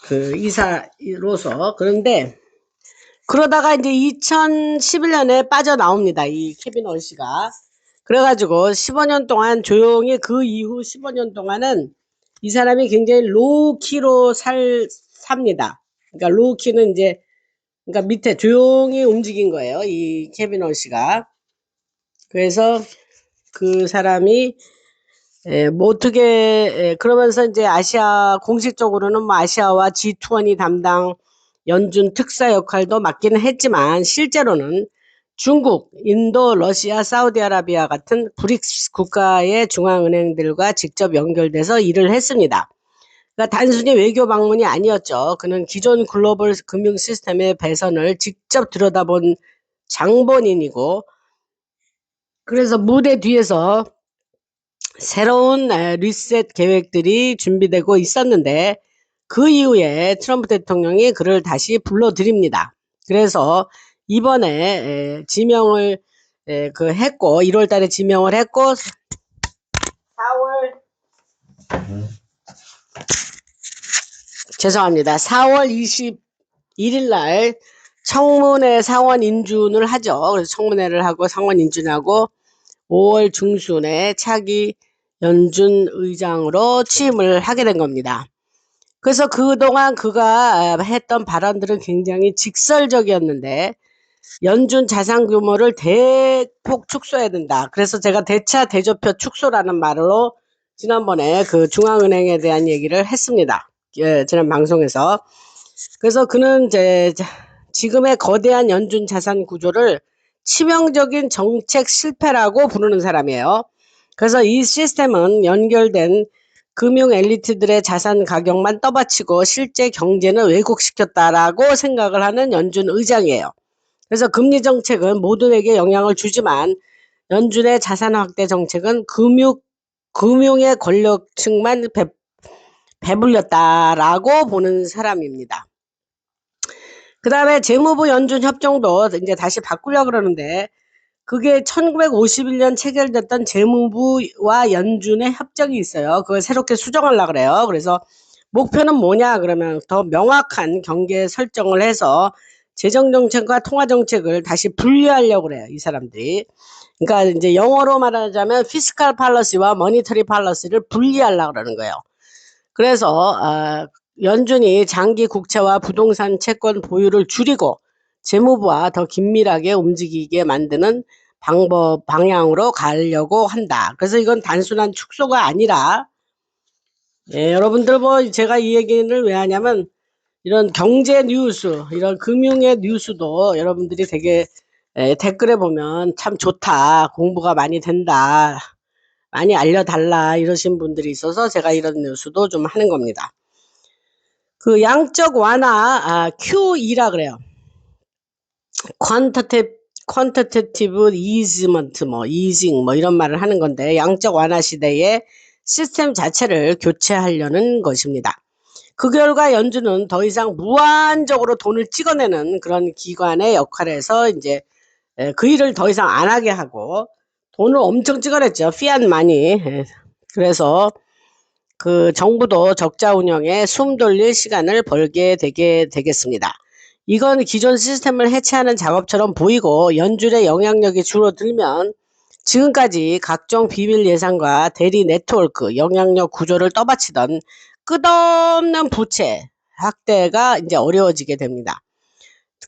그 이사로서. 그런데 그러다가 이제 2011년에 빠져나옵니다. 이 케빈 올시가. 그래가지고 15년 동안 조용히 그 이후 15년 동안은 이 사람이 굉장히 로우키로 삽니다. 그러니까 로우키는 이제 그러니까 밑에 조용히 움직인 거예요. 이 케빈 올시가. 그래서 그 사람이 뭐 어떻게 그러면서 이제 아시아 공식적으로는 뭐 아시아와 G20 담당 연준 특사 역할도 맡기는 했지만 실제로는 중국, 인도, 러시아, 사우디아라비아 같은 브릭스 국가의 중앙은행들과 직접 연결돼서 일을 했습니다. 그러니까 단순히 외교 방문이 아니었죠. 그는 기존 글로벌 금융 시스템의 배선을 직접 들여다본 장본인이고 그래서 무대 뒤에서 새로운 리셋 계획들이 준비되고 있었는데 그 이후에 트럼프 대통령이 그를 다시 불러들입니다. 그래서 이번에 지명을 했고 1월 달에 지명을 했고 4월 21일 날 청문회 상원 인준을 하죠. 그래서 청문회를 하고 상원 인준하고 5월 중순에 차기 연준 의장으로 취임을 하게 된 겁니다. 그래서 그동안 그가 했던 발언들은 굉장히 직설적이었는데 연준 자산 규모를 대폭 축소해야 된다. 그래서 제가 대차 대조표 축소라는 말로 지난번에 그 중앙은행에 대한 얘기를 했습니다. 지난 방송에서. 그래서 그는 지금의 거대한 연준 자산 구조를 치명적인 정책 실패라고 부르는 사람이에요. 그래서 이 시스템은 연결된 금융 엘리트들의 자산 가격만 떠받치고 실제 경제는 왜곡시켰다라고 생각을 하는 연준 의장이에요. 그래서 금리 정책은 모두에게 영향을 주지만 연준의 자산 확대 정책은 금융의 권력층만 배불렸다라고 보는 사람입니다. 그 다음에 재무부 연준 협정도 이제 다시 바꾸려고 그러는데 그게 1951년 체결됐던 재무부와 연준의 협정이 있어요. 그걸 새롭게 수정하려고 그래요. 그래서 목표는 뭐냐 그러면 더 명확한 경계 설정을 해서 재정정책과 통화정책을 다시 분리하려고 그래요. 이 사람들이. 그러니까 이제 영어로 말하자면 피스칼 팔러시와 머니터리 팔러시를 분리하려고 그러는 거예요. 그래서 연준이 장기 국채와 부동산 채권 보유를 줄이고 재무부와 더 긴밀하게 움직이게 만드는 방향으로 가려고 한다. 그래서 이건 단순한 축소가 아니라 여러분들 뭐 제가 이 얘기를 왜 하냐면 이런 경제 뉴스, 이런 금융의 뉴스도 여러분들이 되게 댓글에 보면 참 좋다, 공부가 많이 된다, 많이 알려달라 이러신 분들이 있어서 제가 이런 뉴스도 좀 하는 겁니다. 그 양적 완화, QE라 그래요. 퀀터테티브 이즈먼트, 이징 이런 말을 하는 건데 양적 완화 시대에 시스템 자체를 교체하려는 것입니다. 그 결과 연준은 더 이상 무한적으로 돈을 찍어내는 그런 기관의 역할에서 이제 그 일을 더 이상 안 하게 하고 돈을 엄청 찍어냈죠. 피앗 마니. 그래서 그 정부도 적자 운영에 숨 돌릴 시간을 벌게 되겠습니다. 이건 기존 시스템을 해체하는 작업처럼 보이고 연준의 영향력이 줄어들면 지금까지 각종 비밀 예산과 대리 네트워크, 영향력 구조를 떠받치던 끝없는 부채 확대가 이제 어려워지게 됩니다.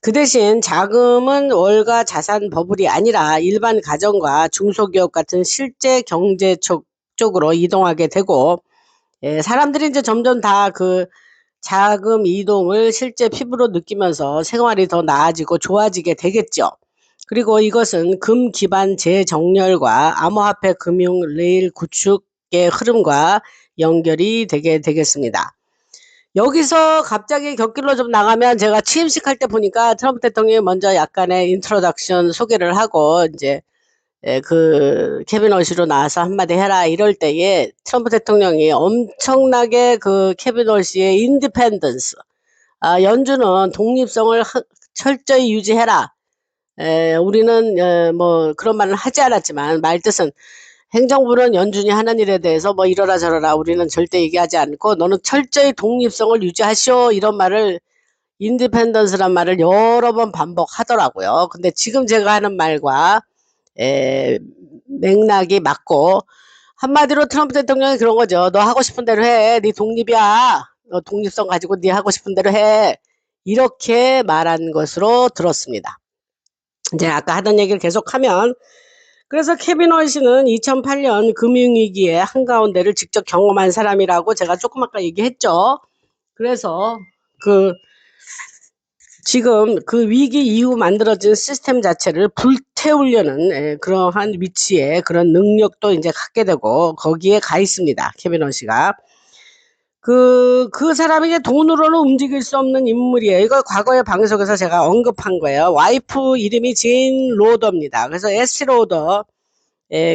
그 대신 자금은 월가 자산 버블이 아니라 일반 가정과 중소기업 같은 실제 경제 쪽으로 이동하게 되고 사람들이 이제 점점 다 그 자금 이동을 실제 피부로 느끼면서 생활이 더 나아지고 좋아지게 되겠죠. 그리고 이것은 금 기반 재정렬과 암호화폐 금융 레일 구축의 흐름과 연결이 되겠습니다. 여기서 갑자기 곁길로 좀 나가면 제가 취임식 할 때 보니까 트럼프 대통령이 먼저 약간의 인트로덕션 소개를 하고 이제 그 케빈 월시로 나와서 한마디 해라 이럴 때에 트럼프 대통령이 엄청나게 그 케빈 월시의 인디펜던스, 연준은 독립성을 철저히 유지해라. 우리는 뭐 그런 말을 하지 않았지만 말뜻은 행정부는 연준이 하는 일에 대해서 뭐 이러라 저러라 우리는 절대 얘기하지 않고 너는 철저히 독립성을 유지하시오 이런 말을 인디펜던스란 말을 여러 번 반복하더라고요. 근데 지금 제가 하는 말과 맥락이 맞고 한마디로 트럼프 대통령이 그런 거죠. 너 하고 싶은 대로 해. 네 독립이야. 너 독립성 가지고 네 하고 싶은 대로 해. 이렇게 말한 것으로 들었습니다. 이제 아까 하던 얘기를 계속하면 그래서 케빈 월시는 2008년 금융위기의 한가운데를 직접 경험한 사람이라고 제가 조금 아까 얘기했죠. 그래서 지금 그 위기 이후 만들어진 시스템 자체를 불태우려는 그러한 위치에 그런 능력도 이제 갖게 되고 거기에 가 있습니다. 케빈 월시가. 그 사람이 이제 돈으로는 움직일 수 없는 인물이에요. 이거 과거에 방송에서 제가 언급한 거예요. 와이프 이름이 제인 로더입니다. 그래서 에스 로더,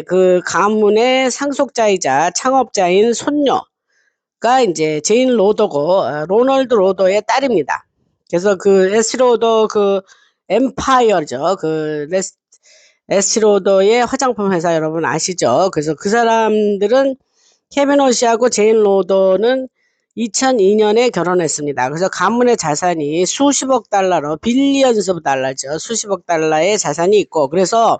그 가문의 상속자이자 창업자인 손녀가 이제 제인 로더고 로널드 로더의 딸입니다. 그래서 그 에스 로더 그 엠파이어죠. 그 에스 로더의 화장품 회사 여러분 아시죠? 그래서 그 사람들은 케빈 월시하고 제인 로더는 2002년에 결혼했습니다. 그래서 가문의 자산이 수십억 달러로 빌리언스 오브 달러죠. 수십억 달러의 자산이 있고 그래서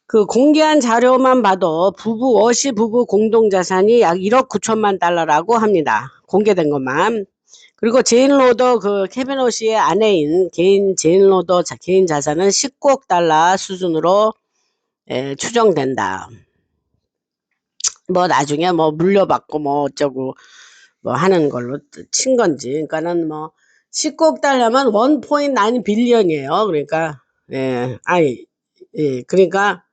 그 공개한 자료만 봐도 워시 부부 공동자산이 약 1억 9천만 달러라고 합니다. 공개된 것만. 그리고 제인 로더 그 케빈 워시의 아내인 제인 로더 개인 자산은 19억 달러 수준으로 추정된다. 뭐 나중에 뭐 물려받고 뭐 어쩌고 뭐 하는 걸로 친 건지. 그러니까는 뭐 19억 달러면 1.9 빌리언이에요. 그러니까 그러니까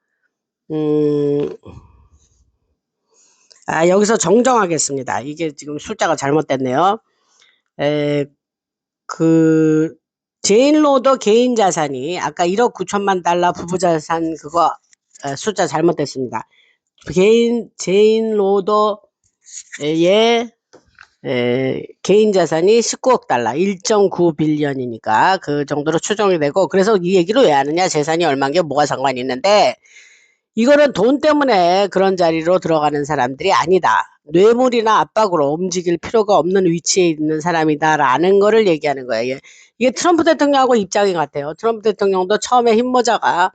여기서 정정하겠습니다. 이게 지금 숫자가 잘못됐네요. 그 제인 로더 개인 자산이 아까 1억 9천만 달러 부부 자산 그거 숫자 잘못됐습니다. 제인 로더의 개인 자산이 19억 달러, 1.9 빌리언이니까 그 정도로 추정이 되고 그래서 이 얘기를 왜 하느냐 재산이 얼마인 게 뭐가 상관이 있는데 이거는 돈 때문에 그런 자리로 들어가는 사람들이 아니다. 뇌물이나 압박으로 움직일 필요가 없는 위치에 있는 사람이다라는 거를 얘기하는 거예요. 이게 트럼프 대통령하고 입장이 같아요. 트럼프 대통령도 처음에 힘모자가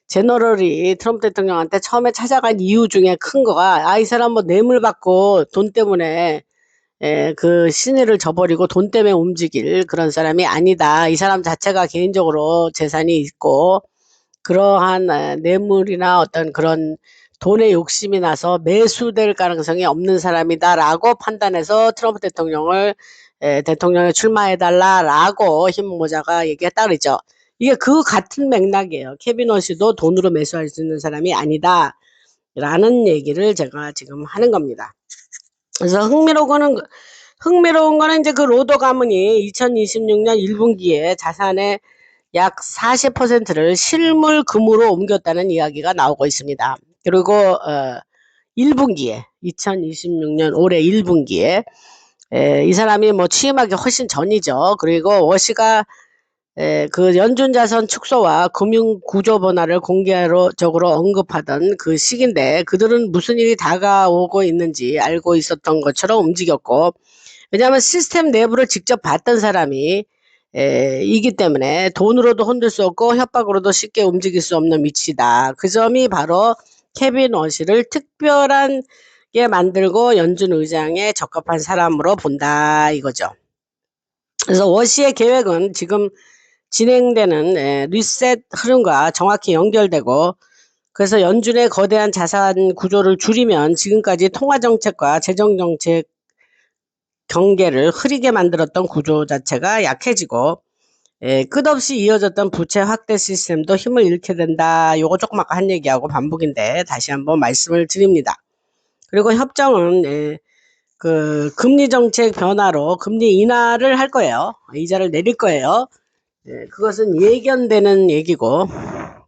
제너럴이 트럼프 대통령한테 처음에 찾아간 이유 중에 큰 거가 이 사람 뭐 뇌물 받고 돈 때문에 그 신의를 저버리고 돈 때문에 움직일 그런 사람이 아니다. 이 사람 자체가 개인적으로 재산이 있고 그러한 뇌물이나 어떤 그런 돈에 욕심이 나서 매수될 가능성이 없는 사람이다라고 판단해서 트럼프 대통령을 대통령에 출마해달라라고 힘모자가 얘기했다 그랬죠. 이게 그 같은 맥락이에요. 케빈 워시도 돈으로 매수할 수 있는 사람이 아니다. 라는 얘기를 제가 지금 하는 겁니다. 그래서 흥미로운 거는 이제 그 로더 가문이 2026년 1분기에 자산의 약 40%를 실물금으로 옮겼다는 이야기가 나오고 있습니다. 그리고 1분기에 2026년 올해 1분기에 이 사람이 뭐 취임하기 훨씬 전이죠. 그리고 워시가 그 연준자산 축소와 금융구조 변화를 공개적으로 언급하던 그 시기인데 그들은 무슨 일이 다가오고 있는지 알고 있었던 것처럼 움직였고, 왜냐하면 시스템 내부를 직접 봤던 사람이 이기 때문에 돈으로도 흔들 수 없고 협박으로도 쉽게 움직일 수 없는 위치다. 그 점이 바로 케빈 워시를 특별한 게 만들고 연준 의장에 적합한 사람으로 본다 이거죠. 그래서 워시의 계획은 지금 진행되는 리셋 흐름과 정확히 연결되고, 그래서 연준의 거대한 자산 구조를 줄이면 지금까지 통화정책과 재정정책 경계를 흐리게 만들었던 구조 자체가 약해지고 끝없이 이어졌던 부채 확대 시스템도 힘을 잃게 된다. 요거 조금 아까 한 얘기하고 반복인데 다시 한번 말씀을 드립니다. 그리고 협정은 그 금리 정책 변화로 금리 인하를 할 거예요. 이자를 내릴 거예요. 그것은 예견되는 얘기고,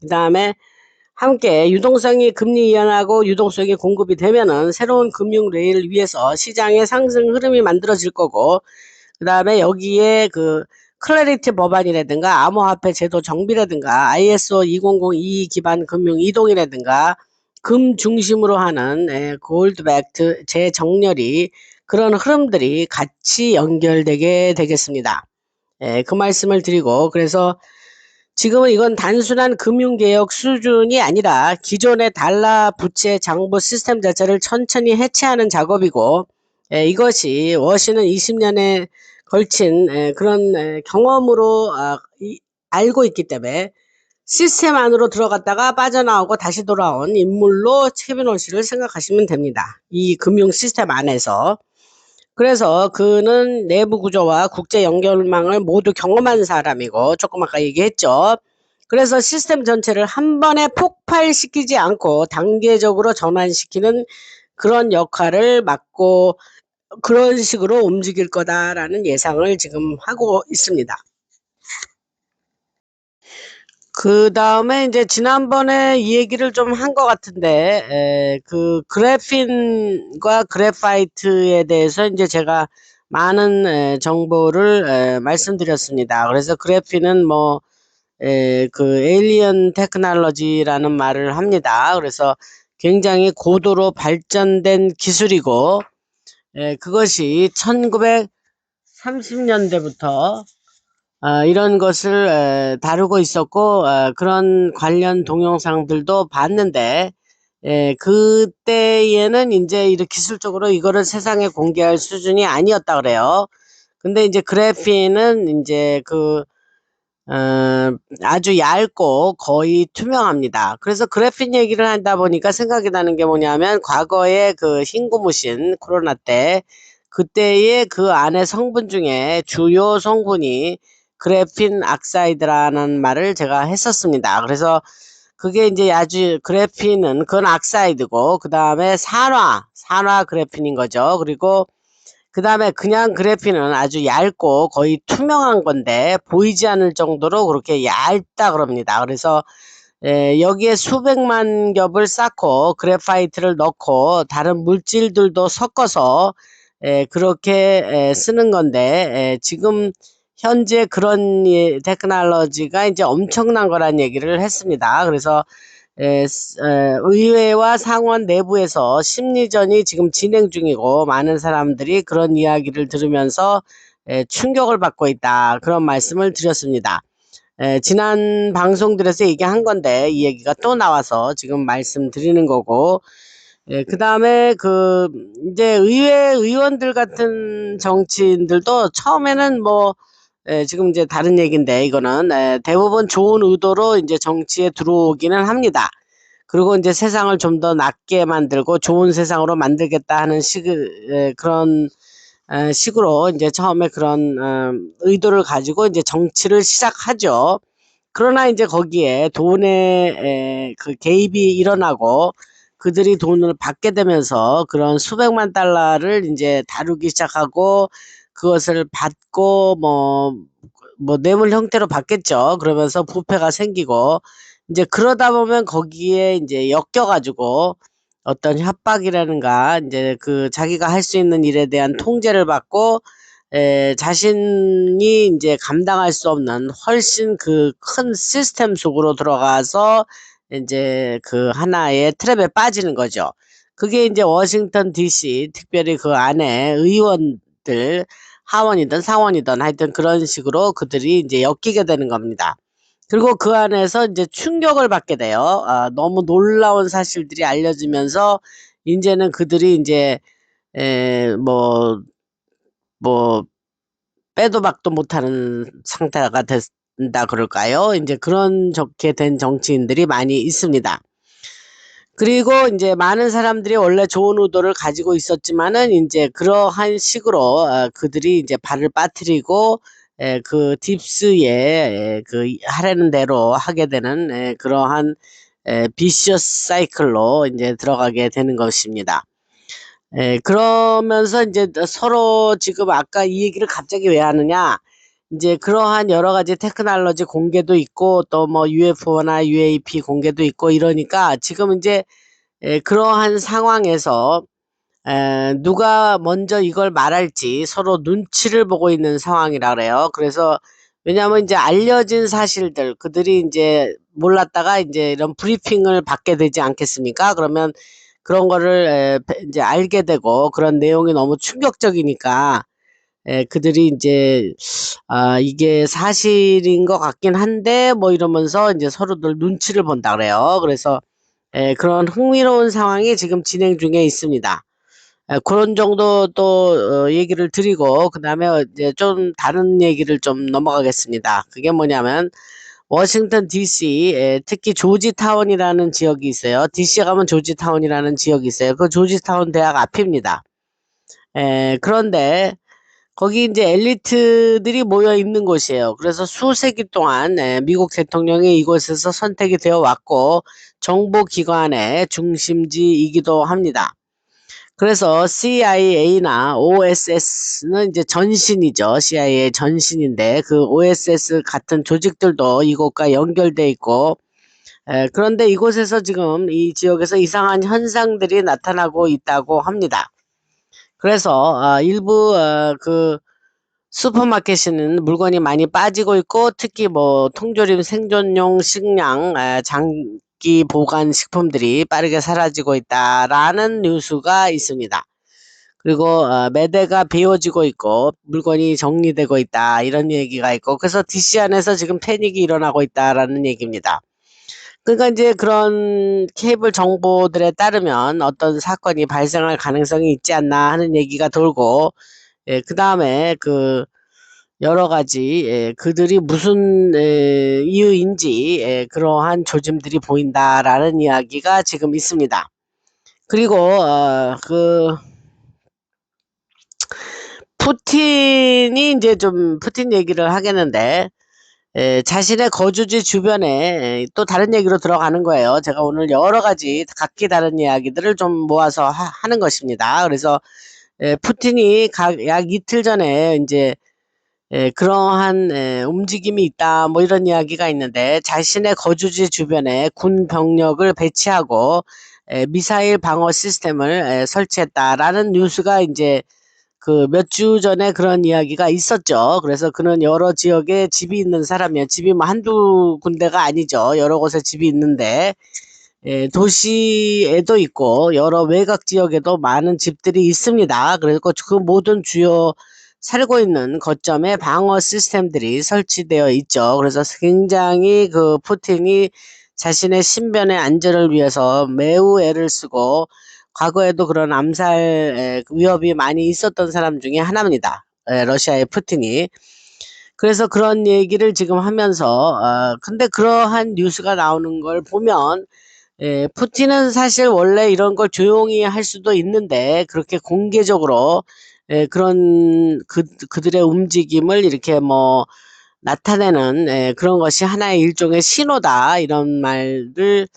그 다음에 함께 유동성이 금리 인하고 유동성이 공급이 되면은 새로운 금융 레일을 위해서 시장의 상승 흐름이 만들어질 거고, 그 다음에 여기에 그 클래리티 법안이라든가 암호화폐 제도 정비라든가 ISO 2002 기반 금융 이동이라든가 금 중심으로 하는 골드백트 재정렬이 그런 흐름들이 같이 연결되게 되겠습니다. 그 말씀을 드리고, 그래서 지금은 이건 단순한 금융개혁 수준이 아니라 기존의 달러 부채 장부 시스템 자체를 천천히 해체하는 작업이고, 이것이 워시는 20년에 걸친 그런 경험으로 알고 있기 때문에 시스템 안으로 들어갔다가 빠져나오고 다시 돌아온 인물로 케빈 워시를 생각하시면 됩니다. 이 금융 시스템 안에서. 그래서 그는 내부 구조와 국제 연결망을 모두 경험한 사람이고, 조금 아까 얘기했죠. 그래서 시스템 전체를 한 번에 폭발시키지 않고 단계적으로 전환시키는 그런 역할을 맡고 그런 식으로 움직일 거다라는 예상을 지금 하고 있습니다. 그 다음에 이제 지난번에 이 얘기를 좀 한 것 같은데, 그 그래핀과 그래파이트에 대해서 이제 제가 많은 정보를 말씀드렸습니다. 그래서 그래핀은 뭐, 그 에일리언 테크놀로지라는 말을 합니다. 그래서 굉장히 고도로 발전된 기술이고, 그것이 1930년대부터 이런 것을 다루고 있었고, 그런 관련 동영상들도 봤는데, 그때에는 이제 이렇게 기술적으로 이거를 세상에 공개할 수준이 아니었다 그래요. 근데 이제 그래핀은 이제 아주 얇고 거의 투명합니다. 그래서 그래핀 얘기를 하다 보니까 생각이 나는 게 뭐냐면, 과거에 그 흰 고무신 코로나 때 그때의 그 안에 성분 중에 주요 성분이 그래핀 악사이드라는 말을 제가 했었습니다. 그래서 그게 이제 아주 그래핀은 그건 악사이드고, 그 다음에 산화 그래핀인 거죠. 그리고 그 다음에 그냥 그래핀은 아주 얇고 거의 투명한 건데 보이지 않을 정도로 그렇게 얇다 그럽니다. 그래서 여기에 수백만 겹을 쌓고 그래파이트를 넣고 다른 물질들도 섞어서 그렇게 쓰는 건데, 지금 현재 그런 테크놀로지가 이제 엄청난 거란 얘기를 했습니다. 그래서 의회와 상원 내부에서 심리전이 지금 진행 중이고, 많은 사람들이 그런 이야기를 들으면서 충격을 받고 있다, 그런 말씀을 드렸습니다. 지난 방송들에서 얘기한 건데 이 얘기가 또 나와서 지금 말씀드리는 거고, 예, 그다음에 이제 의회 의원들 같은 정치인들도 처음에는 뭐 지금 이제 다른 얘기인데 이거는 대부분 좋은 의도로 이제 정치에 들어오기는 합니다. 그리고 이제 세상을 좀 더 낫게 만들고 좋은 세상으로 만들겠다 하는 그런 식으로 이제 처음에 그런 의도를 가지고 이제 정치를 시작하죠. 그러나 이제 거기에 돈의 그 개입이 일어나고 그들이 돈을 받게 되면서 그런 수백만 달러를 이제 다루기 시작하고 그것을 받고 뭐 뇌물 형태로 받겠죠. 그러면서 부패가 생기고 이제 그러다 보면 거기에 이제 엮여가지고 어떤 협박이라는가 이제 자기가 할 수 있는 일에 대한 통제를 받고 자신이 이제 감당할 수 없는 훨씬 큰 시스템 속으로 들어가서 이제 하나의 트랩에 빠지는 거죠. 그게 이제 워싱턴 DC 특별히 그 안에 의원들 하원이든 상원이든 하여튼 그런 식으로 그들이 이제 엮이게 되는 겁니다. 그리고 그 안에서 이제 충격을 받게 돼요. 너무 놀라운 사실들이 알려지면서 이제는 그들이 이제 뭐 빼도 박도 못하는 상태가 된다 그럴까요? 이제 그런 좋게 된 정치인들이 많이 있습니다. 그리고 이제 많은 사람들이 원래 좋은 의도를 가지고 있었지만은 이제 그러한 식으로 그들이 이제 발을 빠뜨리고 그 딥스에 하라는 대로 하게 되는 그러한 비셔스 사이클로 이제 들어가게 되는 것입니다. 그러면서 이제 서로 지금 아까 이 얘기를 갑자기 왜 하느냐? 이제 그러한 여러 가지 테크놀로지 공개도 있고 또 뭐 UFO나 UAP 공개도 있고 이러니까 지금 이제 그러한 상황에서 누가 먼저 이걸 말할지 서로 눈치를 보고 있는 상황이라 그래요. 그래서 왜냐하면 이제 알려진 사실들 그들이 이제 몰랐다가 이제 이런 브리핑을 받게 되지 않겠습니까? 그러면 그런 거를 이제 알게 되고 그런 내용이 너무 충격적이니까 그들이 이제 이게 사실인 것 같긴 한데 뭐 이러면서 이제 서로들 눈치를 본다 그래요. 그래서 그런 흥미로운 상황이 지금 진행 중에 있습니다. 그런 정도 또 얘기를 드리고 그다음에 이제 좀 다른 얘기를 좀 넘어가겠습니다. 그게 뭐냐면 워싱턴 DC 특히 조지타운이라는 지역이 있어요. DC에 가면 조지타운이라는 지역이 있어요. 그 조지타운 대학 앞입니다. 그런데 거기 이제 엘리트들이 모여 있는 곳이에요. 그래서 수세기 동안 미국 대통령이 이곳에서 선택이 되어 왔고 정보기관의 중심지이기도 합니다. 그래서 CIA나 OSS는 이제 전신이죠. CIA 전신인데 그 OSS 같은 조직들도 이곳과 연결돼 있고 그런데 이곳에서 지금 이 지역에서 이상한 현상들이 나타나고 있다고 합니다. 그래서 일부 슈퍼마켓에는 물건이 많이 빠지고 있고 특히 뭐 통조림 생존용 식량 장기 보관 식품들이 빠르게 사라지고 있다라는 뉴스가 있습니다. 그리고 매대가 비워지고 있고 물건이 정리되고 있다 이런 얘기가 있고 그래서 DC 안에서 지금 패닉이 일어나고 있다라는 얘기입니다. 그러니까 이제 그런 케이블 정보들에 따르면 어떤 사건이 발생할 가능성이 있지 않나 하는 얘기가 돌고 그다음에 여러 가지 그들이 무슨 이유인지 그러한 조짐들이 보인다라는 이야기가 지금 있습니다. 그리고 푸틴이 이제 좀 푸틴 얘기를 하겠는데 자신의 거주지 주변에 또 다른 얘기로 들어가는 거예요. 제가 오늘 여러 가지 각기 다른 이야기들을 좀 모아서 하는 것입니다. 그래서 푸틴이 약 이틀 전에 이제 그러한 움직임이 있다 뭐 이런 이야기가 있는데 자신의 거주지 주변에 군 병력을 배치하고 미사일 방어 시스템을 설치했다라는 뉴스가 이제 몇 주 전에 그런 이야기가 있었죠. 그래서 그는 여러 지역에 집이 있는 사람이에요. 집이 뭐 한두 군데가 아니죠. 여러 곳에 집이 있는데 도시에도 있고 여러 외곽 지역에도 많은 집들이 있습니다. 그래서 그 모든 주요 살고 있는 거점에 방어 시스템들이 설치되어 있죠. 그래서 굉장히 푸틴이 자신의 신변의 안전을 위해서 매우 애를 쓰고 과거에도 그런 암살 위협이 많이 있었던 사람 중에 하나입니다. 러시아의 푸틴이. 그래서 그런 얘기를 지금 하면서 근데 그러한 뉴스가 나오는 걸 보면 푸틴은 사실 원래 이런 걸 조용히 할 수도 있는데 그렇게 공개적으로 그런 그들의 움직임을 이렇게 뭐 나타내는 그런 것이 하나의 일종의 신호다 이런 말을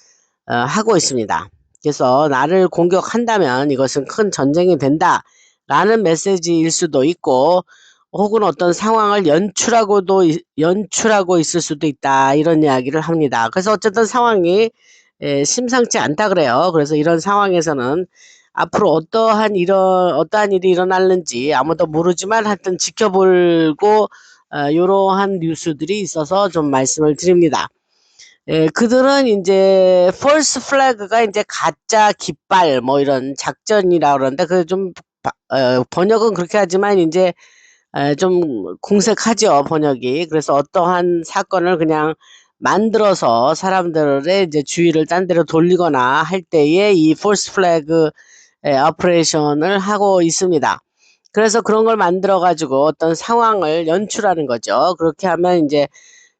하고 있습니다. 그래서 나를 공격한다면 이것은 큰 전쟁이 된다라는 메시지일 수도 있고 혹은 어떤 상황을 연출하고 있을 수도 있다 이런 이야기를 합니다. 그래서 어쨌든 상황이 심상치 않다 그래요. 그래서 이런 상황에서는 앞으로 어떠한 일이 일어날는지 아무도 모르지만 하여튼 지켜보고 이러한 뉴스들이 있어서 좀 말씀을 드립니다. 그들은 이제 false flag가 이제 가짜 깃발 뭐 이런 작전이라 그러는데 그 좀 번역은 그렇게 하지만 이제 좀 공색하죠 번역이. 그래서 어떠한 사건을 그냥 만들어서 사람들의 이제 주의를 딴 데로 돌리거나 할 때에 이 false flag 오퍼레이션을 하고 있습니다. 그래서 그런 걸 만들어 가지고 어떤 상황을 연출하는 거죠. 그렇게 하면 이제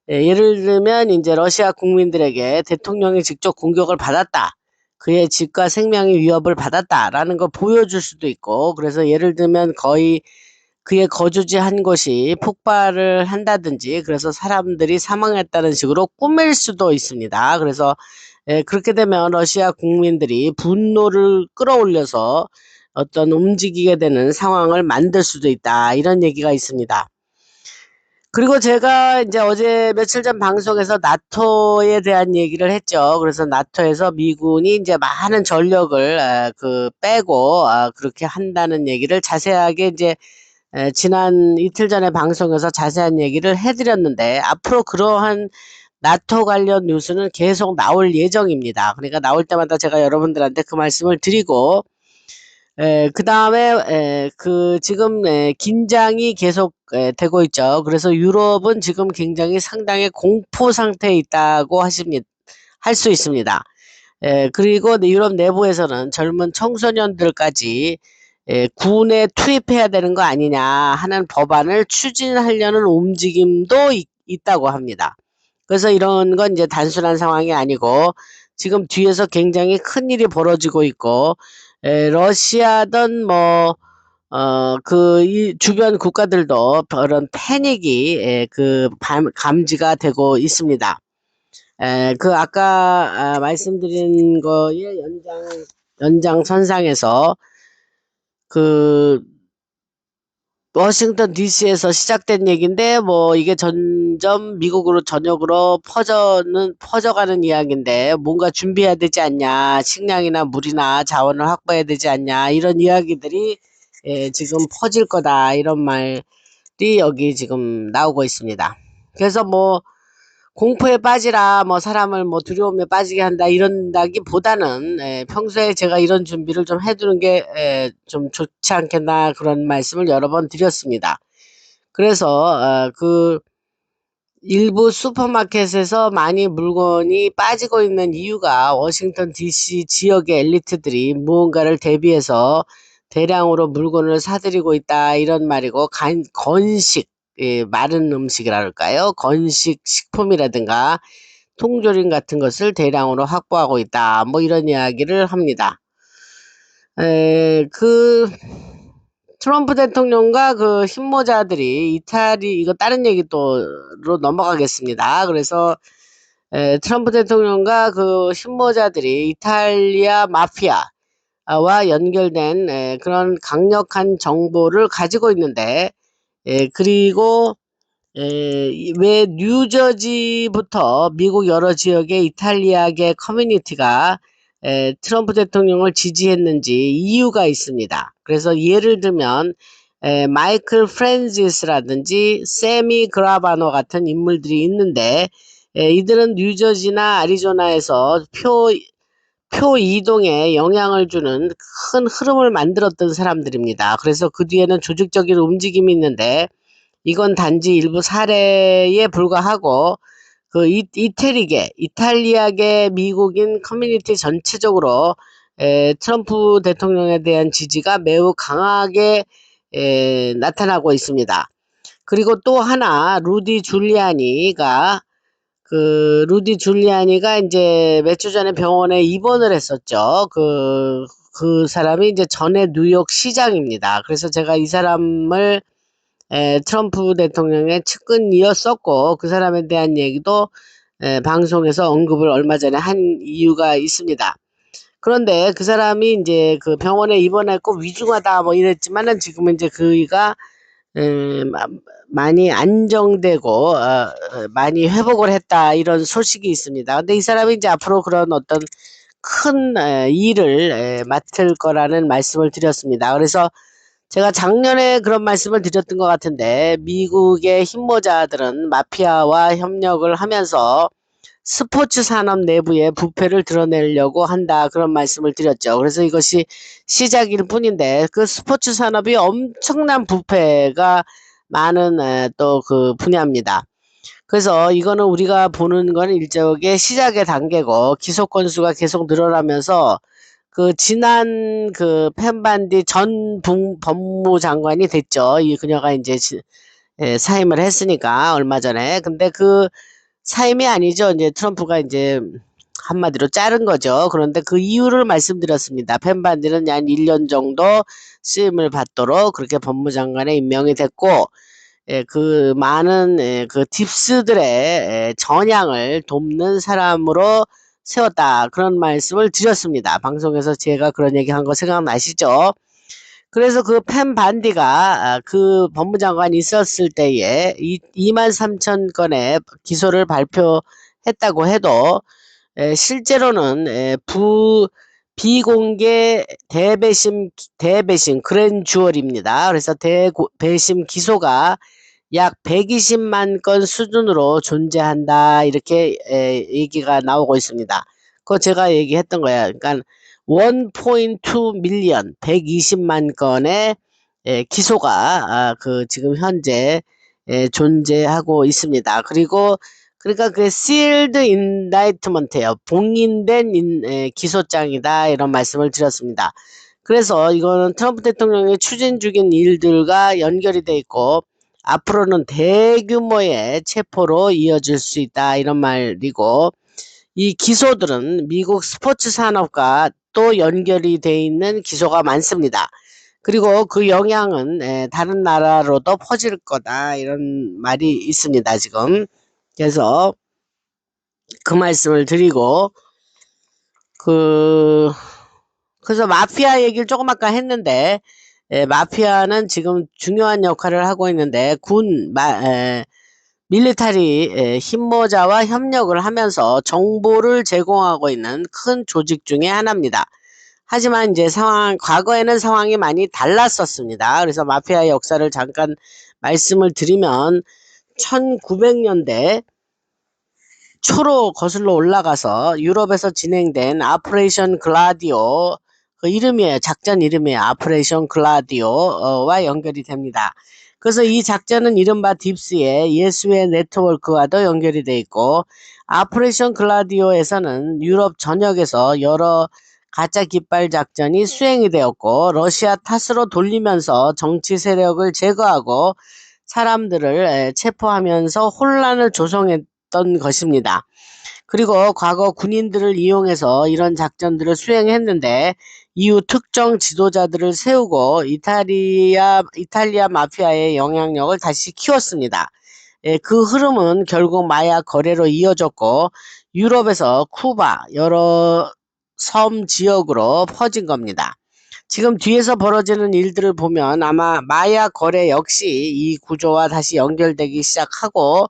예를 들면 이제 러시아 국민들에게 대통령이 직접 공격을 받았다. 그의 집과 생명의 위협을 받았다라는 걸 보여줄 수도 있고 그래서 예를 들면 거의 그의 거주지 한 곳이 폭발을 한다든지 그래서 사람들이 사망했다는 식으로 꾸밀 수도 있습니다. 그래서 그렇게 되면 러시아 국민들이 분노를 끌어올려서 어떤 움직이게 되는 상황을 만들 수도 있다. 이런 얘기가 있습니다. 그리고 제가 이제 어제 며칠 전 방송에서 나토에 대한 얘기를 했죠. 그래서 나토에서 미군이 이제 많은 전력을 빼고 그렇게 한다는 얘기를 자세하게 이제 지난 이틀 전에 방송에서 자세한 얘기를 해드렸는데 앞으로 그러한 나토 관련 뉴스는 계속 나올 예정입니다. 그러니까 나올 때마다 제가 여러분들한테 그 말씀을 드리고 그다음에 지금 긴장이 계속 되고 있죠. 그래서 유럽은 지금 굉장히 상당히 공포 상태에 있다고 할 수 있습니다. 그리고 유럽 내부에서는 젊은 청소년들까지 군에 투입해야 되는 거 아니냐 하는 법안을 추진하려는 움직임도 있다고 합니다. 그래서 이런 건 이제 단순한 상황이 아니고 지금 뒤에서 굉장히 큰 일이 벌어지고 있고 러시아든 뭐 이 주변 국가들도 그런 패닉이 감지가 되고 있습니다. 아까 말씀드린 거의 연장선상에서 그 워싱턴 DC에서 시작된 얘기인데 뭐 이게 점점 미국으로 전역으로 퍼져가는 이야기인데 뭔가 준비해야 되지 않냐 식량이나 물이나 자원을 확보해야 되지 않냐 이런 이야기들이 지금 퍼질 거다 이런 말이 여기 지금 나오고 있습니다. 그래서 뭐 공포에 빠지라 뭐 사람을 뭐 두려움에 빠지게 한다 이런다기보다는 평소에 제가 이런 준비를 좀 해두는 게 좀 좋지 않겠나 그런 말씀을 여러 번 드렸습니다. 그래서 일부 슈퍼마켓에서 많이 물건이 빠지고 있는 이유가 워싱턴 DC 지역의 엘리트들이 무언가를 대비해서 대량으로 물건을 사들이고 있다 이런 말이고 건식 마른 음식이라 그럴까요? 건식 식품이라든가 통조림 같은 것을 대량으로 확보하고 있다. 뭐 이런 이야기를 합니다. 트럼프 대통령과 그 힘모자들이 이거 다른 얘기 또로 넘어가겠습니다. 그래서 트럼프 대통령과 그 힘모자들이 이탈리아 마피아와 연결된 그런 강력한 정보를 가지고 있는데 그리고 왜 뉴저지부터 미국 여러 지역의 이탈리아계 커뮤니티가 트럼프 대통령을 지지했는지 이유가 있습니다. 그래서 예를 들면 마이클 프랜시스라든지 세미 그라바노 같은 인물들이 있는데 이들은 뉴저지나 애리조나에서 표 이동에 영향을 주는 큰 흐름을 만들었던 사람들입니다. 그래서 그 뒤에는 조직적인 움직임이 있는데 이건 단지 일부 사례에 불과하고 이태리계 이탈리아계 미국인 커뮤니티 전체적으로 트럼프 대통령에 대한 지지가 매우 강하게 나타나고 있습니다. 그리고 또 하나 루디 줄리아니가 이제 몇 주 전에 병원에 입원을 했었죠. 그 사람이 이제 전에 뉴욕 시장입니다. 그래서 제가 이 사람을 트럼프 대통령의 측근이었었고 그 사람에 대한 얘기도 방송에서 언급을 얼마 전에 한 이유가 있습니다. 그런데 그 사람이 이제 그 병원에 입원했고 위중하다 뭐 이랬지만은 지금은 이제 그이가 많이 안정되고 많이 회복을 했다 이런 소식이 있습니다. 근데 이 사람이 이제 앞으로 그런 어떤 큰 일을 맡을 거라는 말씀을 드렸습니다. 그래서 제가 작년에 그런 말씀을 드렸던 것 같은데 미국의 힘모자들은 마피아와 협력을 하면서 스포츠 산업 내부의 부패를 드러내려고 한다 그런 말씀을 드렸죠. 그래서 이것이 시작일 뿐인데 그 스포츠 산업이 엄청난 부패가 많은 또 그 분야입니다. 그래서 이거는 우리가 보는 건 일적의 시작의 단계고 기소 건수가 계속 늘어나면서 그 지난 그 펜반디 전 법무장관이 됐죠. 이 그녀가 이제 사임을 했으니까 얼마 전에. 근데 그 사임이 아니죠. 이제 트럼프가 이제 한마디로 자른 거죠. 그런데 그 이유를 말씀드렸습니다. 펜반디는 한 1년 정도 쓰임을 받도록 그렇게 법무장관에 임명이 됐고 그 많은 그 딥스들의 전향을 돕는 사람으로 세웠다. 그런 말씀을 드렸습니다. 방송에서 제가 그런 얘기한 거 생각나시죠? 그래서 그 펜반디가 그 법무장관이 있었을 때에 23,000건의 기소를 발표했다고 해도 실제로는 비공개 대배심 그랜주얼입니다. 그래서 대배심 기소가 약 120만 건 수준으로 존재한다 이렇게 얘기가 나오고 있습니다. 그거 제가 얘기했던 거야. 그러니까 1.2 밀리언 120만 건의 기소가 그 지금 현재 존재하고 있습니다. 그리고 그러니까 그 sealed indictment예요. 봉인된 기소장이다 이런 말씀을 드렸습니다. 그래서 이거는 트럼프 대통령이 추진 중인 일들과 연결이 돼 있고 앞으로는 대규모의 체포로 이어질 수 있다 이런 말이고 이 기소들은 미국 스포츠 산업과 또 연결이 돼 있는 기소가 많습니다. 그리고 그 영향은 다른 나라로도 퍼질 거다 이런 말이 있습니다 지금. 그래서 그 말씀을 드리고 그래서 마피아 얘기를 조금 아까 했는데 마피아는 지금 중요한 역할을 하고 있는데 밀리터리 힘모자와 협력을 하면서 정보를 제공하고 있는 큰 조직 중에 하나입니다. 하지만 이제 과거에는 상황이 많이 달랐었습니다. 그래서 마피아의 역사를 잠깐 말씀을 드리면 1900년대 초로 거슬러 올라가서 유럽에서 진행된 아프레이션 글라디오 그 이름이에요. 작전 이름이에요. 아프레이션 글라디오와 연결이 됩니다. 그래서 이 작전은 이른바 딥스의 예수의 네트워크와도 연결이 돼 있고 아프레이션 글라디오에서는 유럽 전역에서 여러 가짜 깃발 작전이 수행이 되었고 러시아 탓으로 돌리면서 정치 세력을 제거하고 사람들을 체포하면서 혼란을 조성했던 것입니다. 그리고 과거 군인들을 이용해서 이런 작전들을 수행했는데 이후 특정 지도자들을 세우고 이탈리아 마피아의 영향력을 다시 키웠습니다. 그 흐름은 결국 마약 거래로 이어졌고 유럽에서 쿠바 여러 섬 지역으로 퍼진 겁니다. 지금 뒤에서 벌어지는 일들을 보면 아마 마약 거래 역시 이 구조와 다시 연결되기 시작하고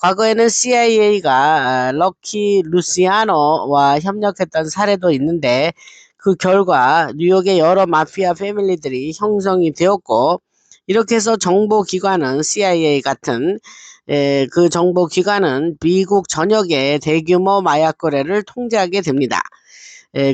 과거에는 CIA가 럭키 루시아노와 협력했던 사례도 있는데 그 결과 뉴욕의 여러 마피아 패밀리들이 형성이 되었고 이렇게 해서 정보기관은 CIA 같은 그 정보기관은 미국 전역의 대규모 마약 거래를 통제하게 됩니다.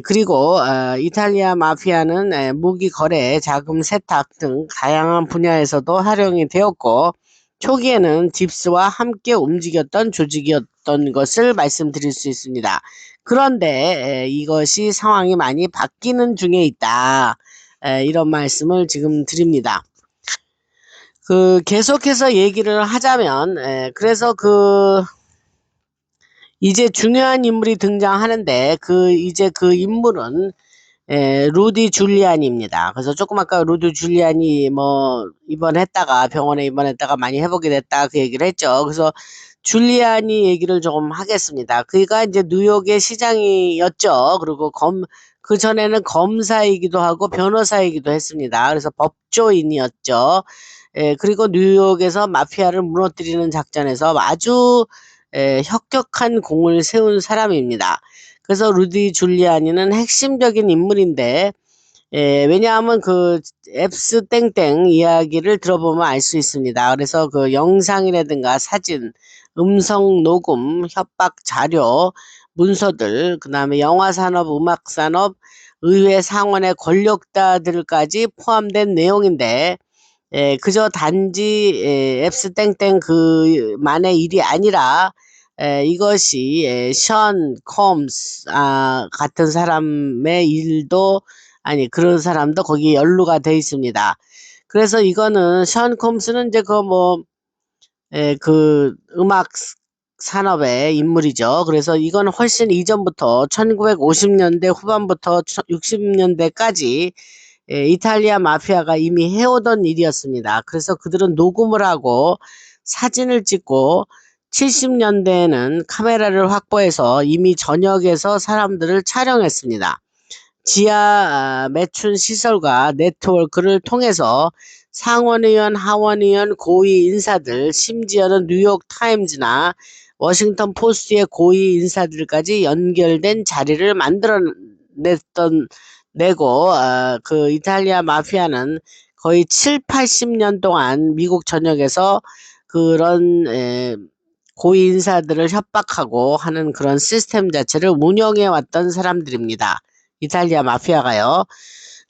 그리고 이탈리아 마피아는 무기 거래, 자금 세탁 등 다양한 분야에서도 활용이 되었고 초기에는 딥스와 함께 움직였던 조직이었던 것을 말씀드릴 수 있습니다. 그런데 이것이 상황이 많이 바뀌는 중에 있다. 이런 말씀을 지금 드립니다. 계속해서 얘기를 하자면, 그래서 이제 중요한 인물이 등장하는데, 이제 그 인물은 루디 줄리안입니다. 그래서 조금 아까 루디 줄리안이 뭐 입원했다가 병원에 입원했다가 많이 회복이 됐다 그 얘기를 했죠. 그래서 줄리안이 얘기를 조금 하겠습니다. 그가 이제 뉴욕의 시장이었죠. 그리고 그 전에는 검사이기도 하고 변호사이기도 했습니다. 그래서 법조인이었죠. 그리고 뉴욕에서 마피아를 무너뜨리는 작전에서 아주 혁혁한 공을 세운 사람입니다. 그래서 루디 줄리아니는 핵심적인 인물인데, 왜냐하면 그 앱스 땡땡 이야기를 들어보면 알 수 있습니다. 그래서 그 영상이라든가 사진, 음성 녹음, 협박 자료, 문서들, 그 다음에 영화산업, 음악산업, 의회 상원의 권력자들까지 포함된 내용인데, 그저 단지 앱스 땡땡 그만의 일이 아니라 이것이 션 콤스 같은 사람의 일도 아니 그런 사람도 거기에 연루가 돼 있습니다. 그래서 이거는 션 콤스는 이제 그 음악 산업의 인물이죠. 그래서 이건 훨씬 이전부터 1950년대 후반부터 60년대까지 이탈리아 마피아가 이미 해오던 일이었습니다. 그래서 그들은 녹음을 하고 사진을 찍고 70년대에는 카메라를 확보해서 이미 전역에서 사람들을 촬영했습니다. 지하 매춘 시설과 네트워크를 통해서 상원의원, 하원의원, 고위 인사들, 심지어는 뉴욕 타임즈나 워싱턴 포스트의 고위 인사들까지 연결된 자리를 내고 그 이탈리아 마피아는 거의 7, 80년 동안 미국 전역에서 그런 고위 인사들을 협박하고 하는 그런 시스템 자체를 운영해 왔던 사람들입니다. 이탈리아 마피아가요.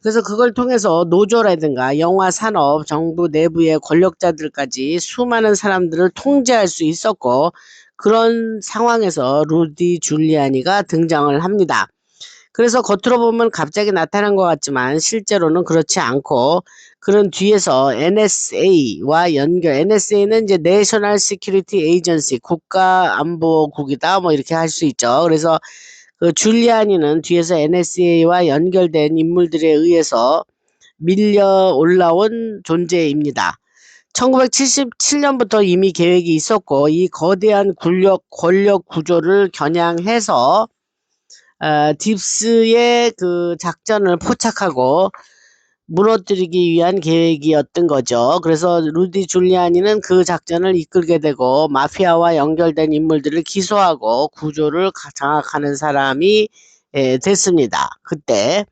그래서 그걸 통해서 노조라든가 영화 산업, 정부 내부의 권력자들까지 수많은 사람들을 통제할 수 있었고 그런 상황에서 루디 줄리아니가 등장을 합니다. 그래서 겉으로 보면 갑자기 나타난 것 같지만 실제로는 그렇지 않고 그런 뒤에서 NSA와 NSA는 이제 내셔널 시큐리티 에이전시 국가안보국이다 뭐 이렇게 할 수 있죠. 그래서 그 줄리아니는 뒤에서 NSA와 연결된 인물들에 의해서 밀려 올라온 존재입니다. 1977년부터 이미 계획이 있었고 이 거대한 권력 구조를 겨냥해서 딥스의 그 작전을 포착하고 무너뜨리기 위한 계획이었던 거죠. 그래서 루디 줄리아니는 그 작전을 이끌게 되고 마피아와 연결된 인물들을 기소하고 구조를 장악하는 사람이 됐습니다. 그때.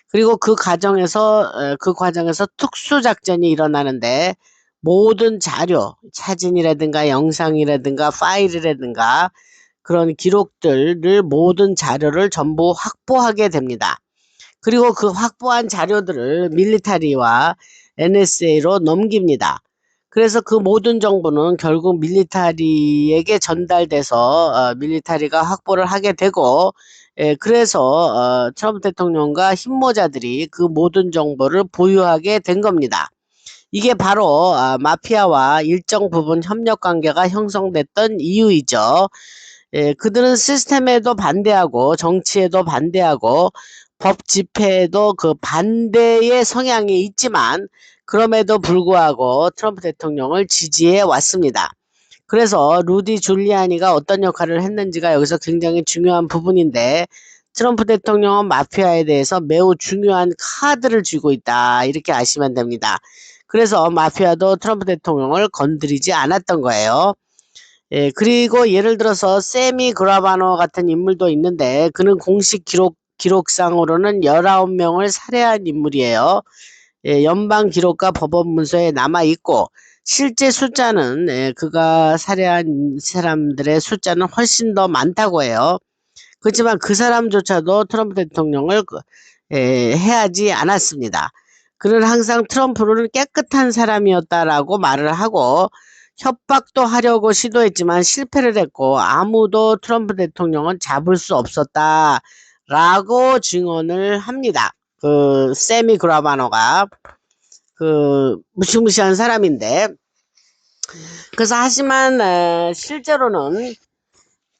그리고 그 과정에서 특수작전이 일어나는데 모든 자료, 사진이라든가 영상이라든가 파일이라든가 그런 기록들을 모든 자료를 전부 확보하게 됩니다. 그리고 그 확보한 자료들을 밀리타리와 NSA로 넘깁니다. 그래서 그 모든 정보는 결국 밀리타리에게 전달돼서 밀리타리가 확보를 하게 되고 그래서 트럼프 대통령과 힘모자들이 그 모든 정보를 보유하게 된 겁니다. 이게 바로 마피아와 일정 부분 협력 관계가 형성됐던 이유이죠. 그들은 시스템에도 반대하고 정치에도 반대하고 법 집회에도 그 반대의 성향이 있지만 그럼에도 불구하고 트럼프 대통령을 지지해 왔습니다. 그래서 루디 줄리아니가 어떤 역할을 했는지가 여기서 굉장히 중요한 부분인데 트럼프 대통령은 마피아에 대해서 매우 중요한 카드를 쥐고 있다 이렇게 아시면 됩니다. 그래서 마피아도 트럼프 대통령을 건드리지 않았던 거예요. 그리고 예를 들어서 세미 그라바노 같은 인물도 있는데 그는 공식 기록상으로는 19명을 살해한 인물이에요. 연방 기록과 법원 문서에 남아 있고 실제 숫자는 그가 살해한 사람들의 숫자는 훨씬 더 많다고 해요. 그렇지만 그 사람조차도 트럼프 대통령을 해하지 않았습니다. 그는 항상 트럼프를 깨끗한 사람이었다라고 말을 하고 협박도 하려고 시도했지만 실패를 했고 아무도 트럼프 대통령은 잡을 수 없었다라고 증언을 합니다. 그 세미 그라바노가 그 무시무시한 사람인데, 그래서 하지만 실제로는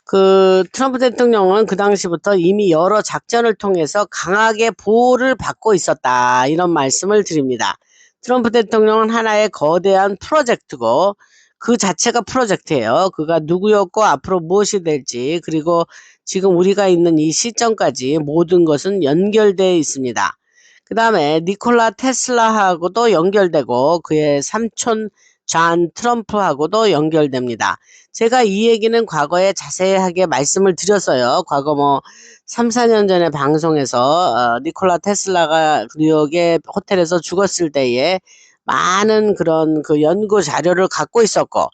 그 트럼프 대통령은 그 당시부터 이미 여러 작전을 통해서 강하게 보호를 받고 있었다, 이런 말씀을 드립니다. 트럼프 대통령은 하나의 거대한 프로젝트고 그 자체가 프로젝트예요. 그가 누구였고 앞으로 무엇이 될지, 그리고 지금 우리가 있는 이 시점까지 모든 것은 연결되어 있습니다. 그 다음에 니콜라 테슬라하고도 연결되고 그의 삼촌 존 트럼프하고도 연결됩니다. 제가 이 얘기는 과거에 자세하게 말씀을 드렸어요. 과거 뭐 3, 4년 전에 방송에서 니콜라 테슬라가 뉴욕의 호텔에서 죽었을 때에 많은 그런 그 연구 자료를 갖고 있었고,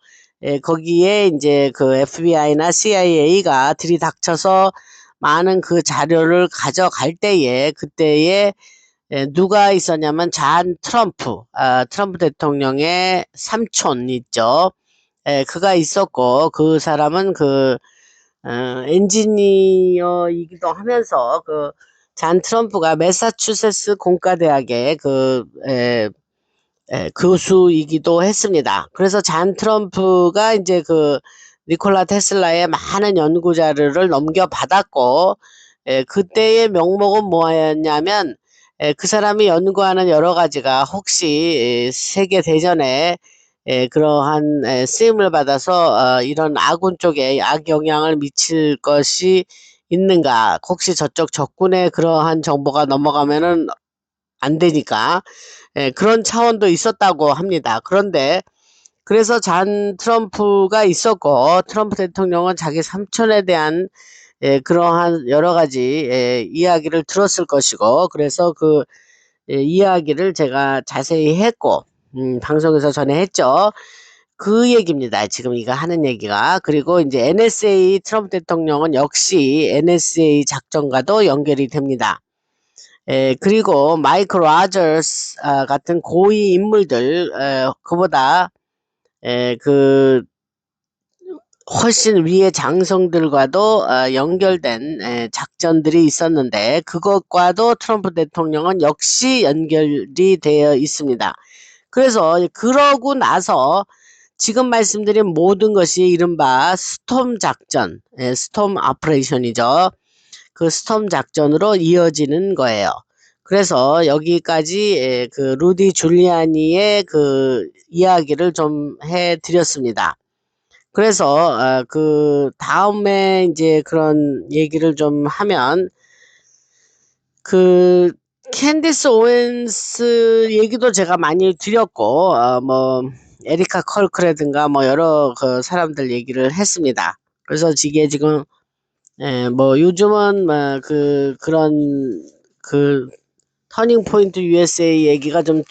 거기에 이제 그 FBI나 CIA가 들이닥쳐서 많은 그 자료를 가져갈 때에, 그때에 누가 있었냐면 존 트럼프, 트럼프 대통령의 삼촌 있죠. 그가 있었고, 그 사람은 그 엔지니어이기도 하면서 그 존 트럼프가 매사추세츠 공과대학의 그 교수이기도 했습니다. 그래서 존 트럼프가 이제 그 니콜라 테슬라의 많은 연구 자료를 넘겨받았고, 그때의 명목은 뭐였냐면, 그 사람이 연구하는 여러 가지가 혹시 세계 대전에 그러한 쓰임을 받아서 이런 아군 쪽에 악영향을 미칠 것이 있는가, 혹시 저쪽 적군에 그러한 정보가 넘어가면은 안 되니까 그런 차원도 있었다고 합니다. 그런데 그래서 존 트럼프가 있었고, 트럼프 대통령은 자기 삼촌에 대한 그러한 여러 가지 이야기를 들었을 것이고, 그래서 그 이야기를 제가 자세히 했고, 방송에서 전에 했죠. 그 얘기입니다. 지금 이거 하는 얘기가. 그리고 이제 NSA, 트럼프 대통령은 역시 NSA 작전과도 연결이 됩니다. 그리고 마이크 로저스 같은 고위 인물들, 그보다 그 훨씬 위의 장성들과도 연결된 작전들이 있었는데, 그것과도 트럼프 대통령은 역시 연결이 되어 있습니다. 그래서 그러고 나서 지금 말씀드린 모든 것이 이른바 스톰 작전, 스톰 오퍼레이션이죠. 그 스톰 작전으로 이어지는 거예요. 그래서 여기까지 그 루디 줄리아니의 그 이야기를 좀 해드렸습니다. 그래서 그 다음에 이제 그런 얘기를 좀 하면, 그 캔디스 오웬스 얘기도 제가 많이 드렸고, 뭐 에리카 컬크라든가 뭐 여러 그 사람들 얘기를 했습니다. 그래서 이게 지금 뭐 요즘은 뭐 그런 그 터닝 포인트 USA 얘기가 좀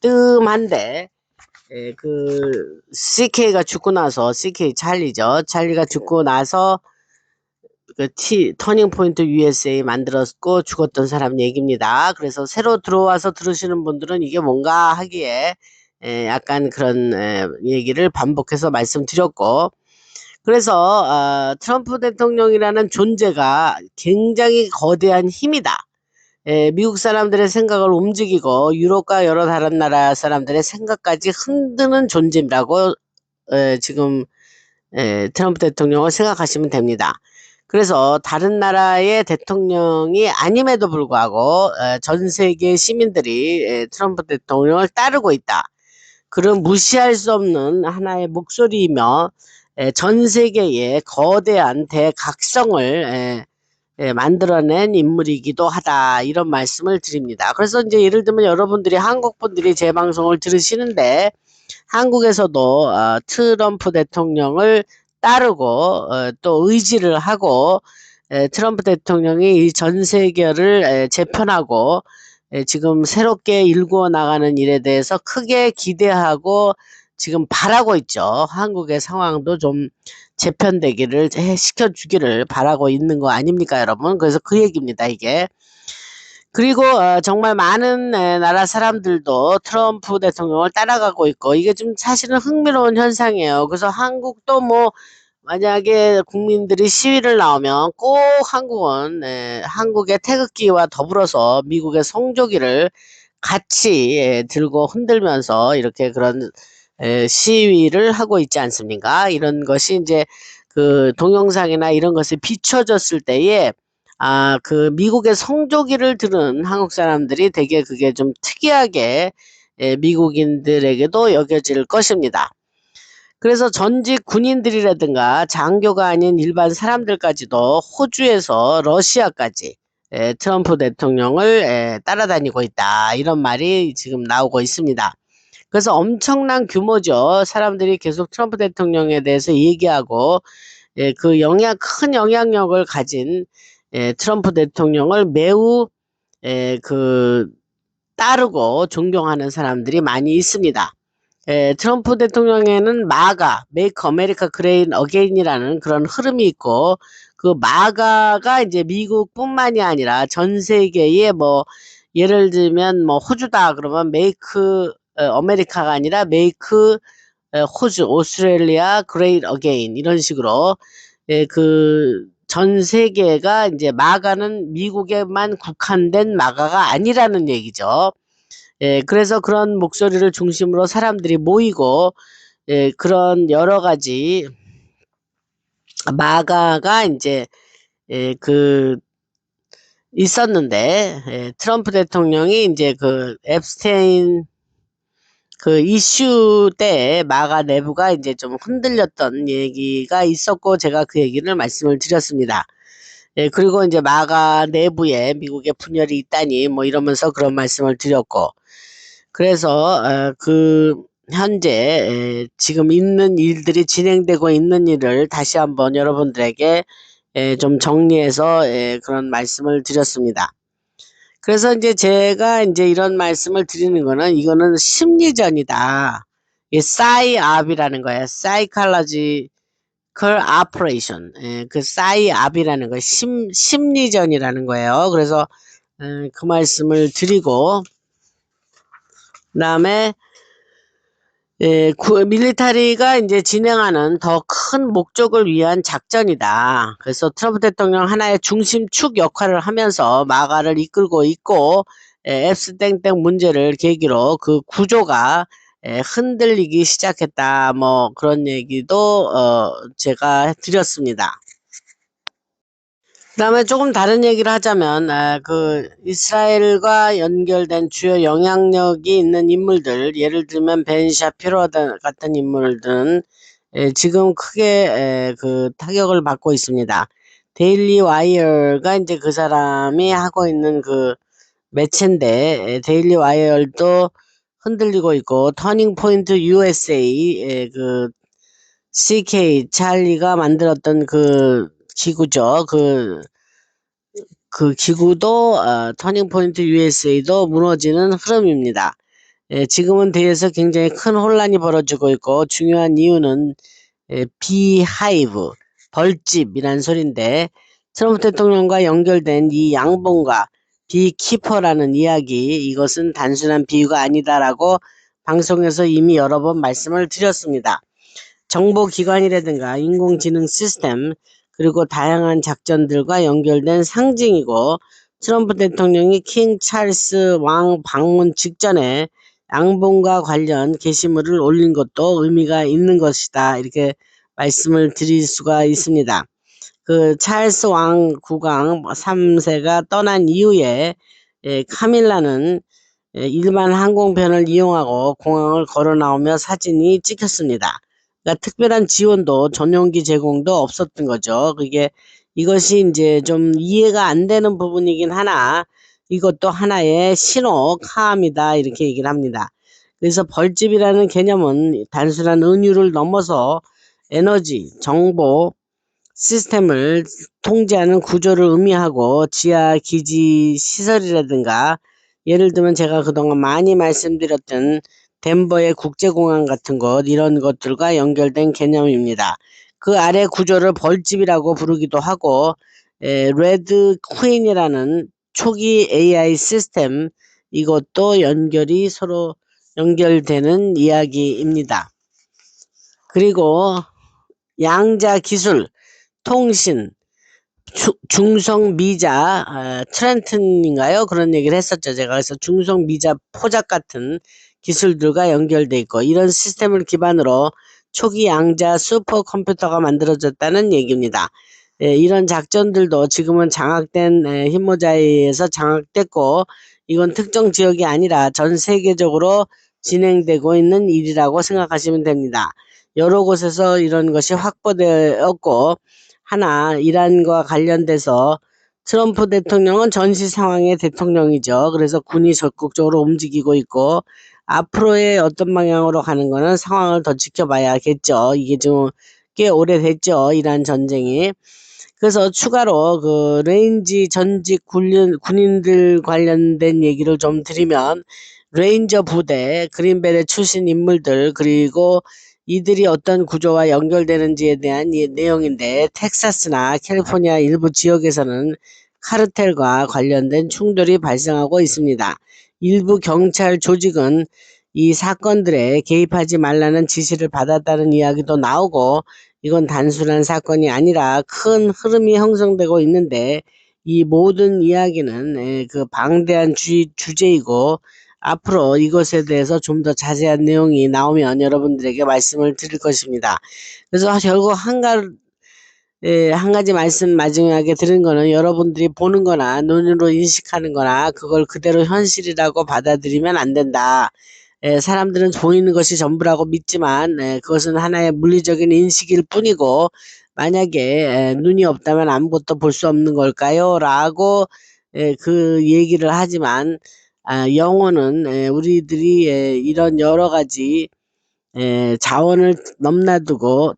뜸한데, 그 CK가 죽고 나서, CK 찰리죠. 찰리가 죽고 나서 그 터닝 포인트 USA 만들었고 죽었던 사람 얘기입니다. 그래서 새로 들어와서 들으시는 분들은 이게 뭔가 하기에 약간 그런 얘기를 반복해서 말씀드렸고, 그래서 트럼프 대통령이라는 존재가 굉장히 거대한 힘이다. 미국 사람들의 생각을 움직이고 유럽과 여러 다른 나라 사람들의 생각까지 흔드는 존재라고 지금 트럼프 대통령을 생각하시면 됩니다. 그래서 다른 나라의 대통령이 아님에도 불구하고 전 세계 시민들이 트럼프 대통령을 따르고 있다. 그런 무시할 수 없는 하나의 목소리이며 전 세계의 거대한 대각성을 만들어낸 인물이기도 하다, 이런 말씀을 드립니다. 그래서 이제 예를 들면 여러분들이 한국 분들이 제 방송을 들으시는데 한국에서도 트럼프 대통령을 따르고 또 의지를 하고 트럼프 대통령이 이 전 세계를 재편하고 지금 새롭게 일구어 나가는 일에 대해서 크게 기대하고 지금 바라고 있죠. 한국의 상황도 좀 재편되기를 시켜주기를 바라고 있는 거 아닙니까, 여러분? 그래서 그 얘기입니다, 이게. 그리고 정말 많은 나라 사람들도 트럼프 대통령을 따라가고 있고 이게 좀 사실은 흥미로운 현상이에요. 그래서 한국도 뭐 만약에 국민들이 시위를 나오면 꼭 한국은 한국의 태극기와 더불어서 미국의 성조기를 같이 들고 흔들면서 이렇게 그런 시위를 하고 있지 않습니까? 이런 것이 이제 그 동영상이나 이런 것에 비춰졌을 때에 그 미국의 성조기를 들은 한국 사람들이 되게 그게 좀 특이하게 미국인들에게도 여겨질 것입니다. 그래서 전직 군인들이라든가 장교가 아닌 일반 사람들까지도 호주에서 러시아까지 트럼프 대통령을 따라다니고 있다. 이런 말이 지금 나오고 있습니다. 그래서 엄청난 규모죠. 사람들이 계속 트럼프 대통령에 대해서 얘기하고 그 큰 영향력을 가진 트럼프 대통령을 매우 그 따르고 존경하는 사람들이 많이 있습니다. 트럼프 대통령에는 마가, Make America Great Again이라는 그런 흐름이 있고, 그 마가가 이제 미국뿐만이 아니라 전 세계에 뭐, 예를 들면 뭐 호주다 그러면 Make 아메리카가 아니라 Make 호주, 오스트레일리아 Great Again 이런 식으로 그 전 세계가 이제 마가는 미국에만 국한된 마가가 아니라는 얘기죠. 그래서 그런 목소리를 중심으로 사람들이 모이고, 그런 여러 가지 마가가 이제 그 있었는데, 트럼프 대통령이 이제 그 앱스테인 그 이슈 때 마가 내부가 이제 좀 흔들렸던 얘기가 있었고, 제가 그 얘기를 말씀을 드렸습니다. 그리고 이제 마가 내부에 미국의 분열이 있다니 뭐 이러면서 그런 말씀을 드렸고, 그래서 그 현재 지금 있는 일들이 진행되고 있는 일을 다시 한번 여러분들에게 좀 정리해서 그런 말씀을 드렸습니다. 그래서 이제 제가 이제 이런 말씀을 드리는 거는 이거는 심리전이다. 이 사이압이라는 거예요. Psychological Operation. 그 사이압이라는 거 심리전이라는 거예요. 그래서 그 말씀을 드리고 그다음에 밀리터리가 이제 진행하는 더 큰 목적을 위한 작전이다. 그래서 트럼프 대통령 하나의 중심축 역할을 하면서 마가를 이끌고 있고, 앱스땡땡 문제를 계기로 그 구조가 흔들리기 시작했다. 뭐 그런 얘기도 제가 드렸습니다. 그다음에 조금 다른 얘기를 하자면 그 이스라엘과 연결된 주요 영향력이 있는 인물들, 예를 들면 벤 샤피로 같은 인물들은 지금 크게 그 타격을 받고 있습니다. 데일리 와이어가 이제 그 사람이 하고 있는 그 매체인데 데일리 와이어도 흔들리고 있고, 터닝 포인트 USA 그 CK 찰리가 만들었던 그 기구죠. 그 기구도 터닝포인트 USA도 무너지는 흐름입니다. 지금은 대에서 굉장히 큰 혼란이 벌어지고 있고, 중요한 이유는 비하이브, 벌집이란 소리인데, 트럼프 대통령과 연결된 이 양봉과 비키퍼라는 이야기, 이것은 단순한 비유가 아니다라고 방송에서 이미 여러 번 말씀을 드렸습니다. 정보기관이라든가 인공지능 시스템, 그리고 다양한 작전들과 연결된 상징이고, 트럼프 대통령이 킹 찰스 왕 방문 직전에 양봉과 관련 게시물을 올린 것도 의미가 있는 것이다. 이렇게 말씀을 드릴 수가 있습니다. 그 찰스 왕 국왕 3세가 떠난 이후에 카밀라는 일반 항공편을 이용하고 공항을 걸어 나오며 사진이 찍혔습니다. 그러니까 특별한 지원도 전용기 제공도 없었던 거죠. 이것이 이제 좀 이해가 안 되는 부분이긴 하나 이것도 하나의 신호카입니다. 이렇게 얘기를 합니다. 그래서 벌집이라는 개념은 단순한 은유를 넘어서 에너지, 정보, 시스템을 통제하는 구조를 의미하고 지하 기지 시설이라든가 예를 들면 제가 그동안 많이 말씀드렸던 덴버의 국제공항 같은 것 이런 것들과 연결된 개념입니다. 그 아래 구조를 벌집이라고 부르기도 하고 레드 퀸이라는 초기 AI 시스템 이것도 서로 연결되는 이야기입니다. 그리고 양자 기술, 통신, 중성미자, 트렌튼인가요? 그런 얘기를 했었죠. 제가 그래서 중성미자 포잡 같은 기술들과 연결돼 있고 이런 시스템을 기반으로 초기 양자 슈퍼컴퓨터가 만들어졌다는 얘기입니다. 이런 작전들도 지금은 장악된 힘모자에서 장악됐고 이건 특정 지역이 아니라 전 세계적으로 진행되고 있는 일이라고 생각하시면 됩니다. 여러 곳에서 이런 것이 확보되었고 하나 이란과 관련돼서 트럼프 대통령은 전시 상황의 대통령이죠. 그래서 군이 적극적으로 움직이고 있고 앞으로의 어떤 방향으로 가는 거는 상황을 더 지켜봐야겠죠. 이게 좀 꽤 오래됐죠. 이란 전쟁이. 그래서 추가로 그 레인지 전직 군인들 관련된 얘기를 좀 드리면 레인저 부대, 그린벨의 출신 인물들 그리고 이들이 어떤 구조와 연결되는지에 대한 내용인데 텍사스나 캘리포니아 일부 지역에서는 카르텔과 관련된 충돌이 발생하고 있습니다. 일부 경찰 조직은 이 사건들에 개입하지 말라는 지시를 받았다는 이야기도 나오고 이건 단순한 사건이 아니라 큰 흐름이 형성되고 있는데 이 모든 이야기는 그 방대한 주제이고 앞으로 이것에 대해서 좀 더 자세한 내용이 나오면 여러분들에게 말씀을 드릴 것입니다. 그래서 결국 한 가지 말씀 마지막에 드린 거는 여러분들이 보는 거나 눈으로 인식하는 거나 그걸 그대로 현실이라고 받아들이면 안 된다. 사람들은 보이는 것이 전부라고 믿지만 그것은 하나의 물리적인 인식일 뿐이고 만약에 눈이 없다면 아무것도 볼 수 없는 걸까요? 라고 그 얘기를 하지만 영어는 우리들이 이런 여러 가지 차원을 넘나들고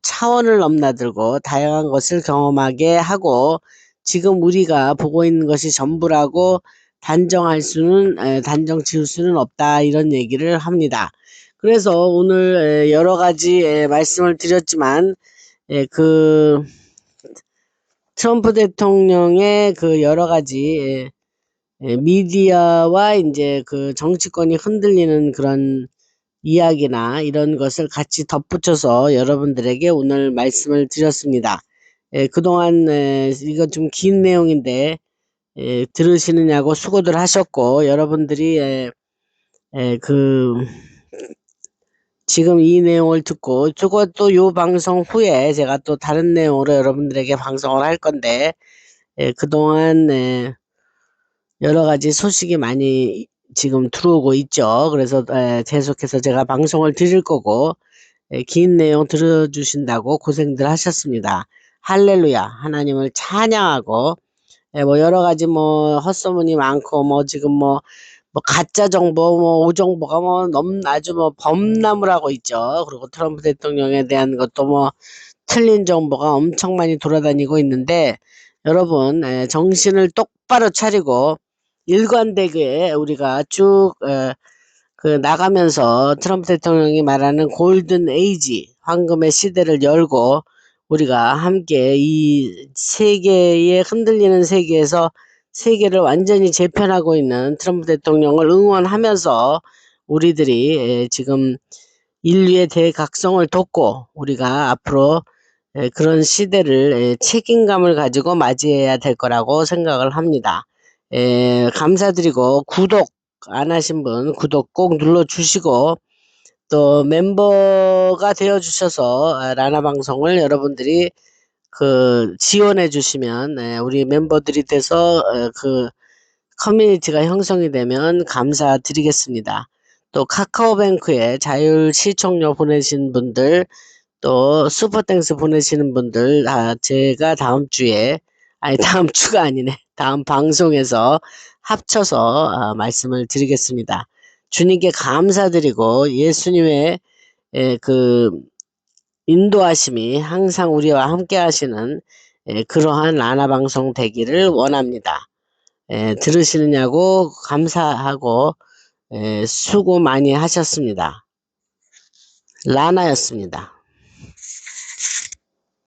다양한 것을 경험하게 하고 지금 우리가 보고 있는 것이 전부라고 단정 지을 수는 없다 이런 얘기를 합니다. 그래서 오늘 여러 가지 말씀을 드렸지만 그 트럼프 대통령의 그 여러 가지 미디어와 이제 그 정치권이 흔들리는 그런 이야기나 이런 것을 같이 덧붙여서 여러분들에게 오늘 말씀을 드렸습니다. 그동안 이거 좀 긴 내용인데 들으시느냐고 수고들 하셨고 여러분들이 그 지금 이 내용을 듣고 또 요 방송 후에 제가 또 다른 내용으로 여러분들에게 방송을 할 건데 그동안 여러 가지 소식이 많이 지금 들어오고 있죠. 그래서 계속해서 제가 방송을 드릴 거고 긴 내용 들어주신다고 고생들 하셨습니다. 할렐루야 하나님을 찬양하고 뭐 여러 가지 뭐 헛소문이 많고 뭐 지금 뭐 가짜 정보 뭐 오정보가 뭐 너무 아주 뭐 범나무라고 있죠. 그리고 트럼프 대통령에 대한 것도 뭐 틀린 정보가 엄청 많이 돌아다니고 있는데 여러분 정신을 똑바로 차리고 일관되게 우리가 쭉 나가면서 트럼프 대통령이 말하는 골든 에이지 황금의 시대를 열고 우리가 함께 이 세계에 흔들리는 세계에서 세계를 완전히 재편하고 있는 트럼프 대통령을 응원하면서 우리들이 지금 인류의 대각성을 돕고 우리가 앞으로 그런 시대를 책임감을 가지고 맞이해야 될 거라고 생각을 합니다. 감사드리고 구독 안 하신 분 구독 꼭 눌러주시고 또 멤버가 되어 주셔서 라나 방송을 여러분들이 그 지원해 주시면 우리 멤버들이 돼서 그 커뮤니티가 형성이 되면 감사드리겠습니다. 또 카카오뱅크에 자율 시청료 보내신 분들 또 슈퍼땡스 보내시는 분들 제가 다음 주에 다음 주가 아니네 다음 방송에서 합쳐서 말씀을 드리겠습니다. 주님께 감사드리고 예수님의 그 인도하심이 항상 우리와 함께 하시는 그러한 라나 방송 되기를 원합니다. 들으시느냐고 감사하고 수고 많이 하셨습니다. 라나였습니다.